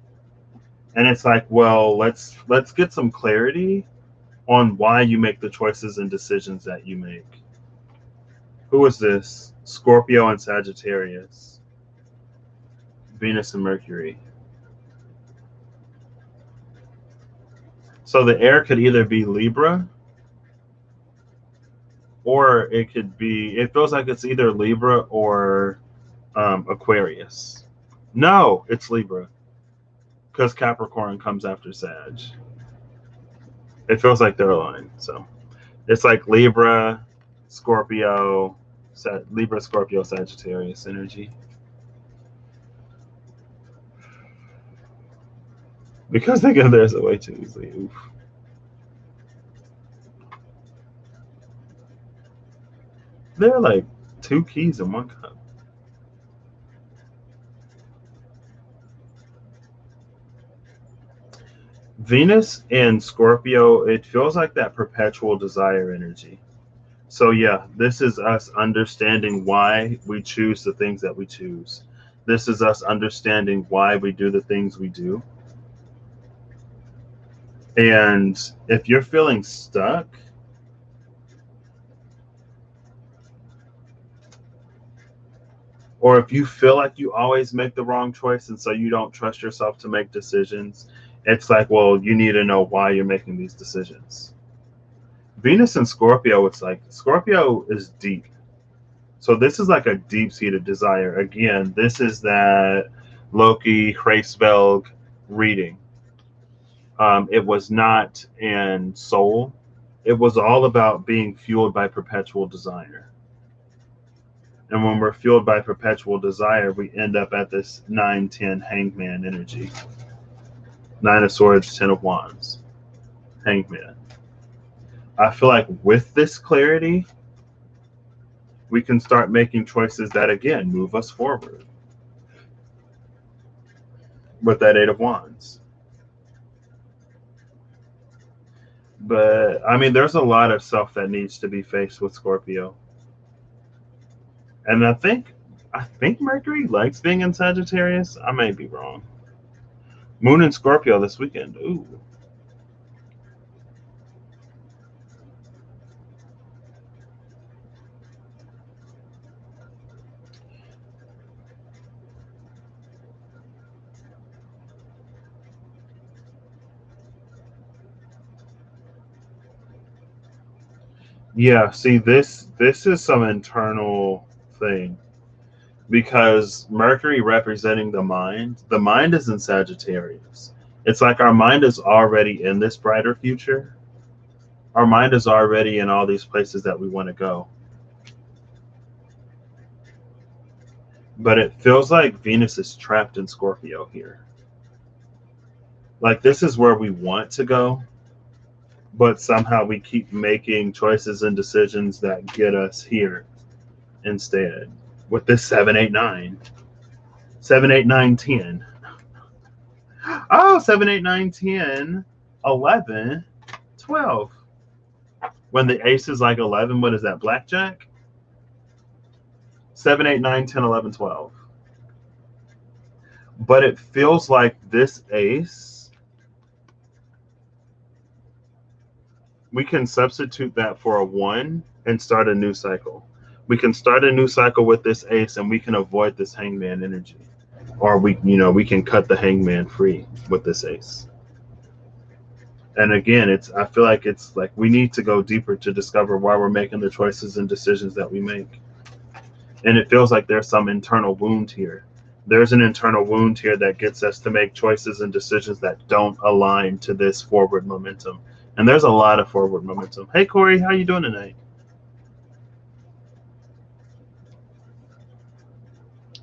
And it's like, well, let's get some clarity on why you make the choices and decisions that you make. Who is this? Scorpio and Sagittarius. Venus and Mercury. So the air could either be Libra, or it could be, it feels like it's either Libra or Aquarius. No, it's Libra. Because Capricorn comes after Sag. It feels like they're aligned. So it's like Libra, Scorpio, Libra, Scorpio, Sagittarius energy. Because they get theirs away too easily. Oof. They're like two keys in one cup. Venus and Scorpio, it feels like that perpetual desire energy. So yeah, this is us understanding why we choose the things that we choose. This is us understanding why we do the things we do. And if you're feeling stuck, or if you feel like you always make the wrong choice and so you don't trust yourself to make decisions, it's like, well, you need to know why you're making these decisions. Venus and Scorpio, it's like Scorpio is deep. So this is like a deep-seated desire. Again, this is that Loki Hraesvelg reading. It was not in soul. It was all about being fueled by perpetual desire. And when we're fueled by perpetual desire, we end up at this 9-10 hangman energy. 9 of swords, 10 of wands. Hangman. I feel like with this clarity, we can start making choices that, again, move us forward. With that 8 of wands. But, I mean, there's a lot of self that needs to be faced with Scorpio. And I think Mercury likes being in Sagittarius. I may be wrong. Moon in Scorpio this weekend. Ooh. Yeah, see, this is some internal thing, because Mercury representing the mind is in Sagittarius. It's like our mind is already in this brighter future. Our mind is already in all these places that we want to go. But it feels like Venus is trapped in Scorpio here. Like, this is where we want to go, but somehow we keep making choices and decisions that get us here instead. With this 7, 8, 9. 7, 8, 9, 10. Oh, 7, 8, 9, 10, 11, 12. When the ace is like 11, what is that, blackjack? 7, 8, 9, 10, 11, 12. But it feels like this ace, we can substitute that for a 1 and start a new cycle. We can start a new cycle with this ace, and we can avoid this hangman energy. Or we can cut the hangman free with this ace. And again, I feel like it's like we need to go deeper to discover why we're making the choices and decisions that we make. And it feels like there's some internal wound here. There's an internal wound here that gets us to make choices and decisions that don't align to this forward momentum. And there's a lot of forward momentum. Hey, Corey, how you doing tonight?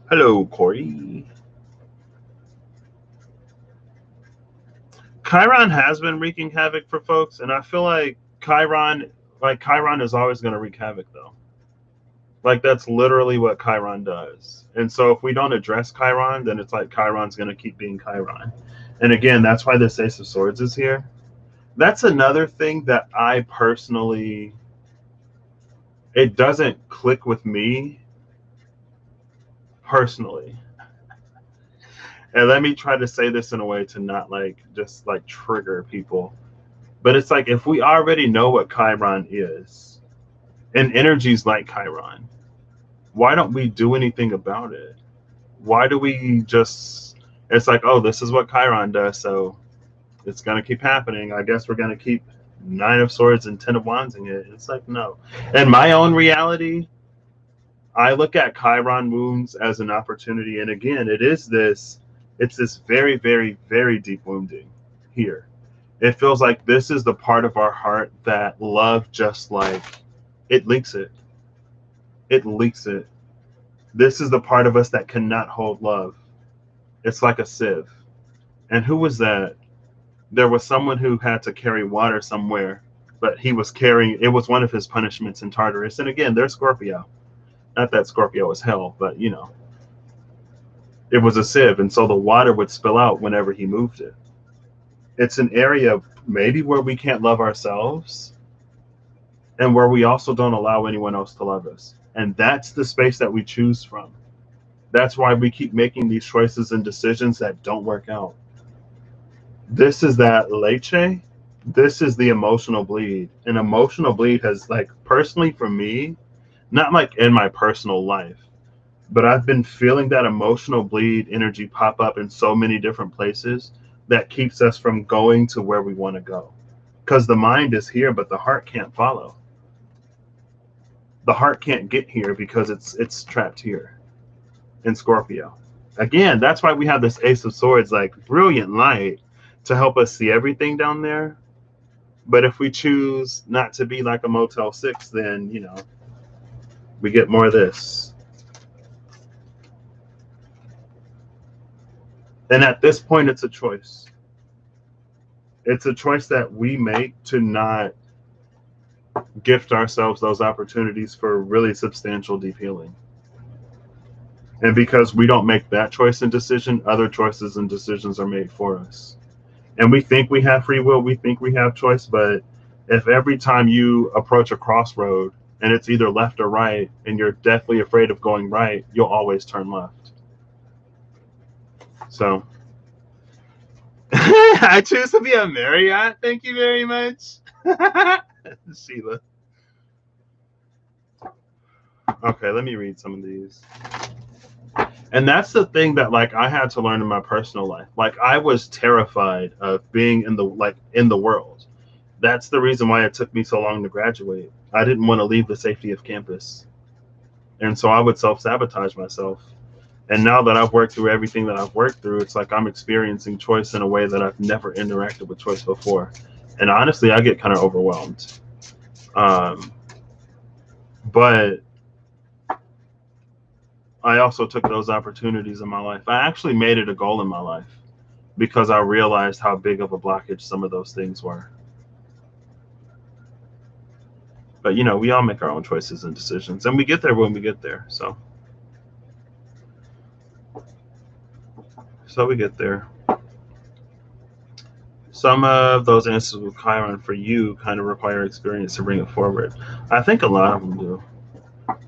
Hello, Corey. Chiron has been wreaking havoc for folks, and I feel like Chiron is always going to wreak havoc, though. Like, that's literally what Chiron does. And so if we don't address Chiron, then it's like Chiron's going to keep being Chiron. And again, that's why this Ace of Swords is here. That's another thing that I personally, it doesn't click with me personally. And let me try to say this in a way to not just trigger people. But it's like, if we already know what Chiron is, and energies like Chiron, why don't we do anything about it? Why do we just, it's like, oh, this is what Chiron does, so it's going to keep happening. I guess we're going to keep 9 of Swords and 10 of Wands in it. It's like, no. In my own reality, I look at Chiron wounds as an opportunity. And again, it's this very, very, very deep wounding here. It feels like this is the part of our heart that love just like, it leaks it. It leaks it. This is the part of us that cannot hold love. It's like a sieve. And who was that? There was someone who had to carry water somewhere, but it was one of his punishments in Tartarus. And again, there's Scorpio. Not that Scorpio is hell, but it was a sieve. And so the water would spill out whenever he moved it. It's an area maybe where we can't love ourselves, and where we also don't allow anyone else to love us. And that's the space that we choose from. That's why we keep making these choices and decisions that don't work out. This is that leche. This is the emotional bleed. And emotional bleed has, personally for me, not in my personal life, but I've been feeling that emotional bleed energy pop up in so many different places that keeps us from going to where we want to go. Because the mind is here, but the heart can't follow. The heart can't get here because it's trapped here in Scorpio. Again, that's why we have this Ace of Swords, like brilliant light to help us see everything down there. But if we choose not to be like a Motel 6, then, we get more of this. And at this point, it's a choice. It's a choice that we make to not gift ourselves those opportunities for really substantial deep healing. And because we don't make that choice and decision, other choices and decisions are made for us. And we think we have free will, we think we have choice, but if every time you approach a crossroad and it's either left or right, and you're deathly afraid of going right, you'll always turn left. So I choose to be a Marriott. Thank you very much. Sheila. Okay, let me read some of these. And that's the thing that I had to learn in my personal life. I was terrified of being in the world. That's the reason why it took me so long to graduate. I didn't want to leave the safety of campus. And so I would self-sabotage myself. And now that I've worked through everything that I've worked through, it's like I'm experiencing choice in a way that I've never interacted with choice before. And honestly, I get kind of overwhelmed. But I also took those opportunities in my life. I actually made it a goal in my life because I realized how big of a blockage some of those things were. But, we all make our own choices and decisions, and we get there when we get there. So we get there. Some of those answers with Chiron for you kind of require experience to bring it forward. I think a lot of them do.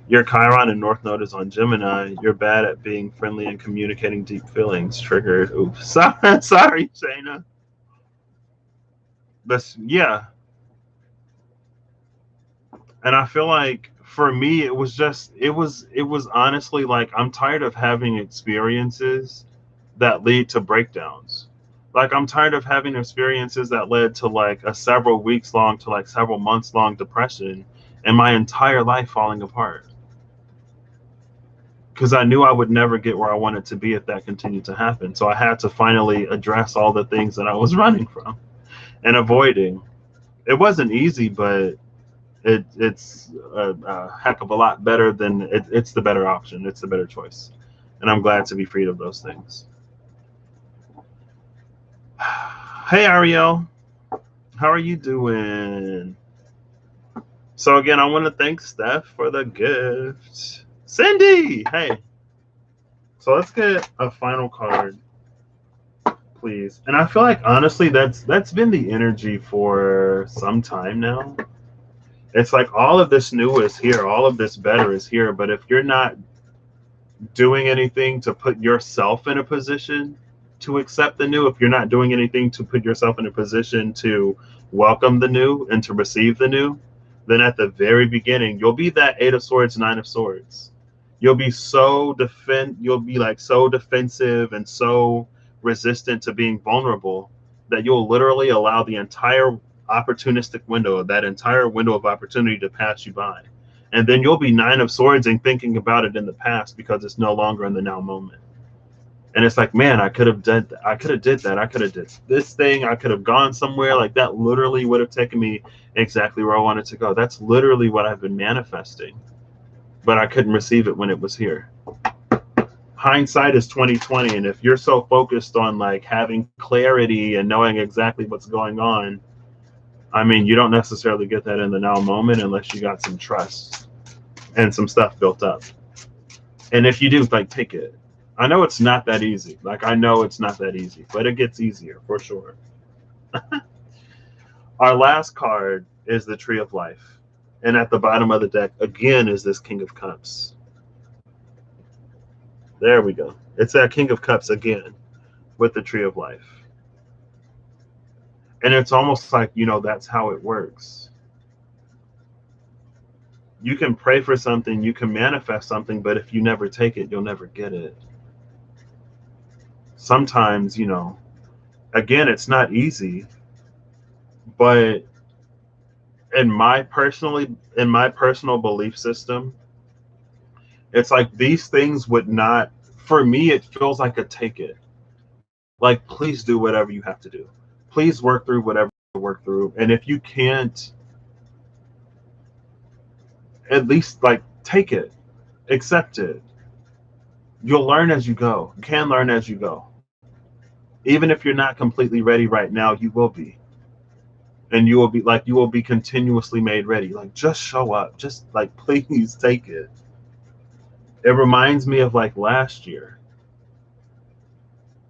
Your Chiron and North Node is on Gemini. You're bad at being friendly and communicating deep feelings. Triggered. Oops. Sorry, Shayna. But yeah. And I feel like for me, it was honestly I'm tired of having experiences that lead to breakdowns. I'm tired of having experiences that led to a several weeks long to several months long depression and my entire life falling apart. Because I knew I would never get where I wanted to be if that continued to happen. So I had to finally address all the things that I was running from and avoiding. It wasn't easy, but it's a heck of a lot better than it's the better option. It's the better choice. And I'm glad to be freed of those things. Hey, Ariel. How are you doing? So again, I want to thank Steph for the gift. Cindy, hey. So let's get a final card, please. And I feel like honestly, that's been the energy for some time now. It's like all of this new is here, all of this better is here. But if you're not doing anything to put yourself in a position to accept the new, if you're not doing anything to put yourself in a position to welcome the new and to receive the new, then at the very beginning, you'll be that 8 of Swords, 9 of Swords. You'll be so so defensive and so resistant to being vulnerable that you'll literally allow the entire opportunistic window, that entire window of opportunity to pass you by. And then you'll be 9 of Swords and thinking about it in the past because it's no longer in the now moment. And it's like, man, I could have did that. I could have did this thing. I could have gone somewhere. Like that literally would have taken me exactly where I wanted to go. That's literally what I've been manifesting. But I couldn't receive it when it was here. Hindsight is 20/20. And if you're so focused on having clarity and knowing exactly what's going on, I mean, you don't necessarily get that in the now moment unless you got some trust and some stuff built up. And if you do, take it. I know it's not that easy. I know it's not that easy, but it gets easier for sure. Our last card is the Tree of Life. And at the bottom of the deck, again, is this King of Cups. There we go. It's that King of Cups again with the Tree of Life. And it's almost like, that's how it works. You can pray for something, you can manifest something, but if you never take it, you'll never get it. Sometimes, again, it's not easy, but in my personal belief system, it's like these things would not, for me, it feels like a take it. Like, please do whatever you have to do. Please work through whatever you work through. And if you can't, at least like take it, accept it. You'll learn as you go. You can learn as you go. Even if you're not completely ready right now, you will be. And you will be continuously made ready. Like, just show up. Just like, please take it. It reminds me of like last year.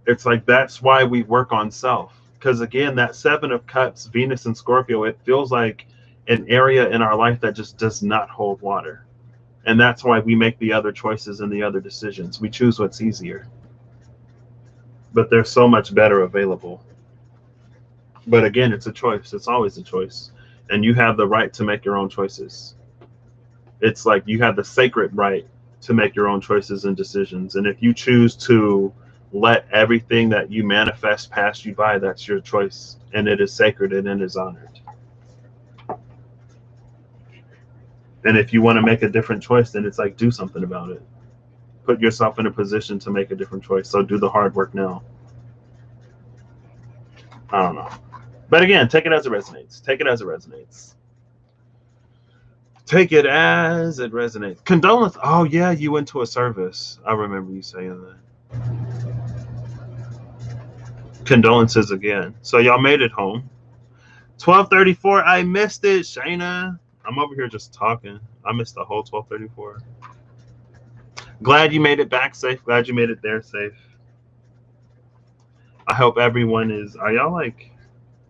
It's like, that's why we work on self. Because again, that 7 of Cups, Venus and Scorpio, it feels like an area in our life that just does not hold water. And that's why we make the other choices and the other decisions. We choose what's easier. But there's so much better available. But again, it's a choice. It's always a choice. And you have the right to make your own choices. It's like you have the sacred right to make your own choices and decisions. And if you choose to let everything that you manifest pass you by, that's your choice. And it is sacred and it is honored. And if you want to make a different choice, then it's like, do something about it. Put yourself in a position to make a different choice. So do the hard work now. I don't know. But again, take it as it resonates. Take it as it resonates. Take it as it resonates. Condolence. Oh, yeah, you went to a service. I remember you saying that. Condolences again. So y'all made it home. 12:34. I missed it, Shayna. I'm over here just talking. I missed the whole 12:34. Glad you made it back safe. Glad you made it there safe. I hope everyone is. Are y'all like,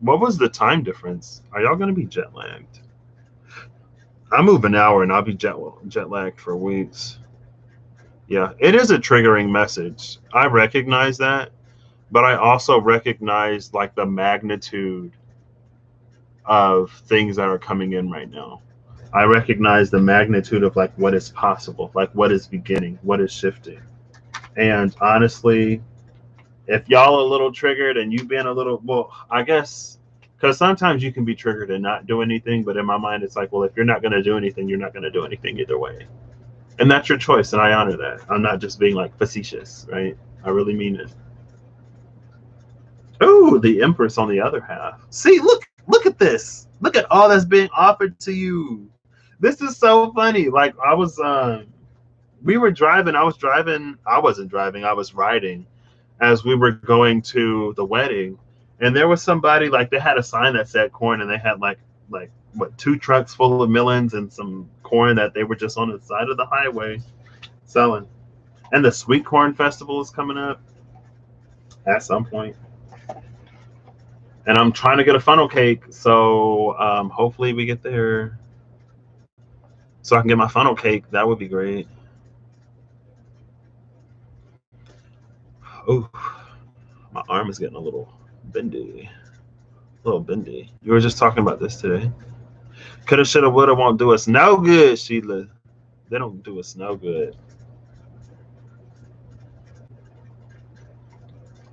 what was the time difference? Are y'all going to be jet lagged? I move an hour and I'll be jet lagged for weeks. Yeah, it is a triggering message. I recognize that, but I also recognize like the magnitude of things that are coming in right now. I recognize the magnitude of like what is possible, like what is beginning, what is shifting. And honestly, if y'all a little triggered and you been a little, well, I guess, because sometimes you can be triggered and not do anything, but in my mind, it's like, well, if you're not going to do anything, you're not going to do anything either way. And that's your choice, and I honor that. I'm not just being like facetious, right? I really mean it. Oh, the Empress on the other half. See, look at this. Look at all that's being offered to you. This is so funny. Like we were driving. I wasn't driving. I was riding as we were going to the wedding, and there was somebody, like, they had a sign that said corn, and they had like what, 2 trucks full of melons and some corn that they were just on the side of the highway selling. And the Sweet Corn Festival is coming up at some point. And I'm trying to get a funnel cake, so hopefully we get there so I can get my funnel cake. That would be great. Oh, my arm is getting a little bendy. You were just talking about this today. Coulda, shoulda, woulda won't do us no good, Sheila. They don't do us no good.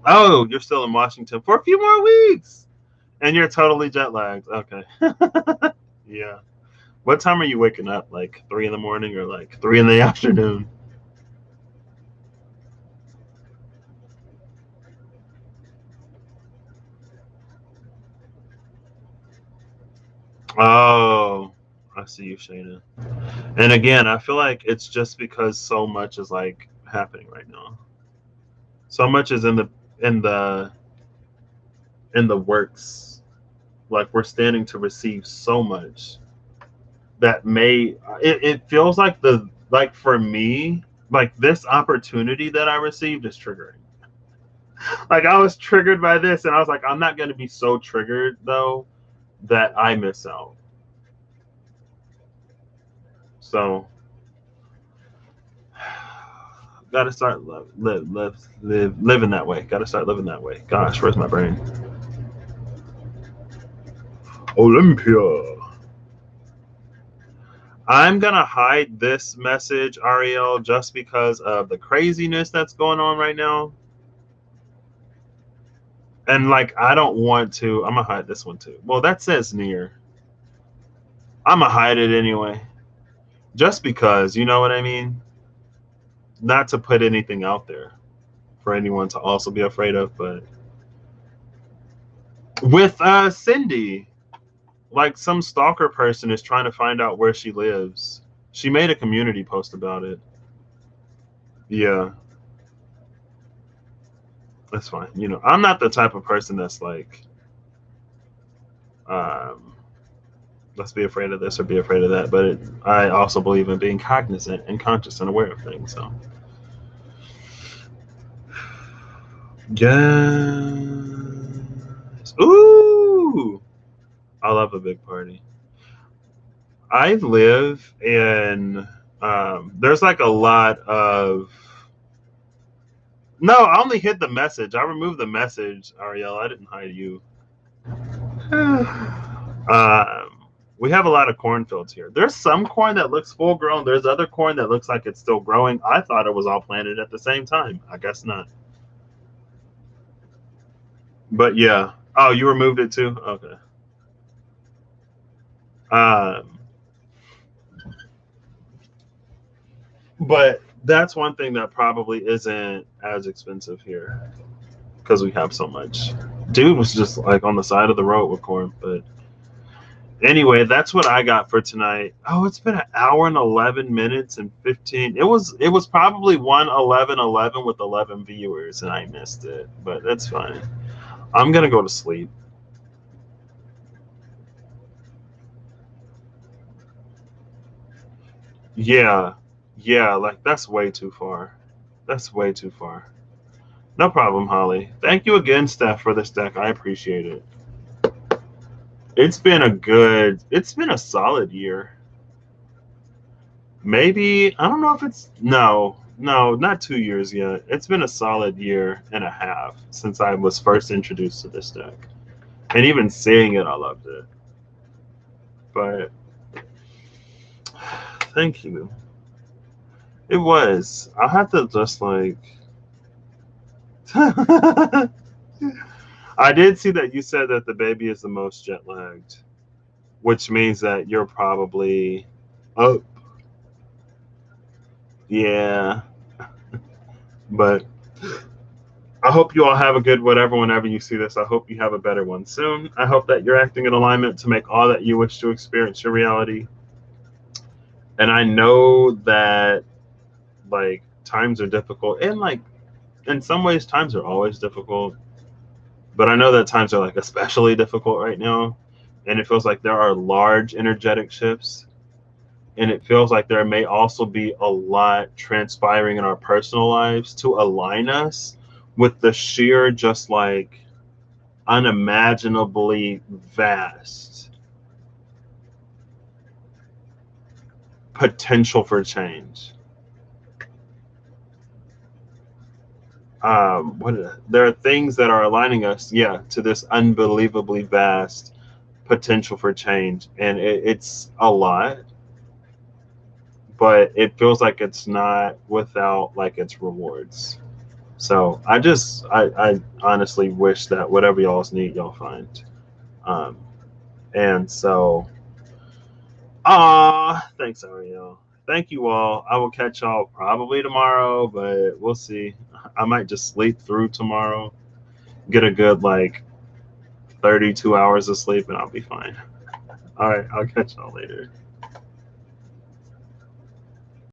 Oh, you're still in Washington for a few more weeks. And you're totally jet lagged. Okay. Yeah. What time are you waking up? Like 3 in the morning or like 3 in the afternoon? Oh, I see you, Shayna. And again, I feel like it's just because so much is like happening right now. So much is in the works. Like, we're standing to receive so much that it feels like for me, like, this opportunity that I received is triggering. Like, I was triggered by this, and I was like, I'm not going to be so triggered though that I miss out. So gotta start living that way. Gotta start living that way. Gosh, where's my brain? Olympia. I'm gonna hide this message, Ariel, just because of the craziness that's going on right now. And like, I don't want to. I'm gonna hide this one too. Well, that says near. I'm gonna hide it anyway, just because, you know what I mean. Not to put anything out there for anyone to also be afraid of, but with Cindy, like some stalker person is trying to find out where she lives. She made a community post about it. Yeah, that's fine. You know, I'm not the type of person that's like, um, let's be afraid of this or be afraid of that. But I also believe in being cognizant and conscious and aware of things. So, yes. Ooh, I love a big party. I live in, there's like a lot of, no, I only hid the message. I removed the message, Ariel. I didn't hide you. We have a lot of cornfields here. There's some corn that looks full grown. There's other corn that looks like it's still growing. I thought it was all planted at the same time. I guess not. But yeah. Oh, you removed it too? Okay. Um, but that's one thing that probably isn't as expensive here because we have so much. Dude was just like on the side of the road with corn. But anyway, that's what I got for tonight. Oh, it's been an hour and 11 minutes and 15. It was probably 1:11:11 with 11 viewers, and I missed it. But that's fine. I'm gonna go to sleep. Yeah, yeah, like that's way too far. That's way too far. No problem, Holly. Thank you again, Steph, for this deck. I appreciate it. It's been a solid year. Maybe, I don't know if it's, no, not 2 years yet. It's been a solid year and a half since I was first introduced to this deck. And even seeing it, I loved it. But thank you. It was. I'll have to just like. I did see that you said that the baby is the most jet lagged, which means that you're probably up. Yeah. But I hope you all have a good whatever whenever you see this. I hope you have a better one soon. I hope that you're acting in alignment to make all that you wish to experience your reality. And I know that like times are difficult and like in some ways times are always difficult. But I know that times are like especially difficult right now. And it feels like there are large energetic shifts. And it feels like there may also be a lot transpiring in our personal lives to align us with the sheer, just like unimaginably vast potential for change. There are things that are aligning us, yeah, to this unbelievably vast potential for change, and it's a lot, but it feels like it's not without like its rewards. So I honestly wish that whatever y'all's need, y'all find. Um, and so, thanks, Ariel. Thank you all. I will catch y'all probably tomorrow, but we'll see. I might just sleep through tomorrow, get a good like 32 hours of sleep, and I'll be fine. All right, I'll catch y'all later.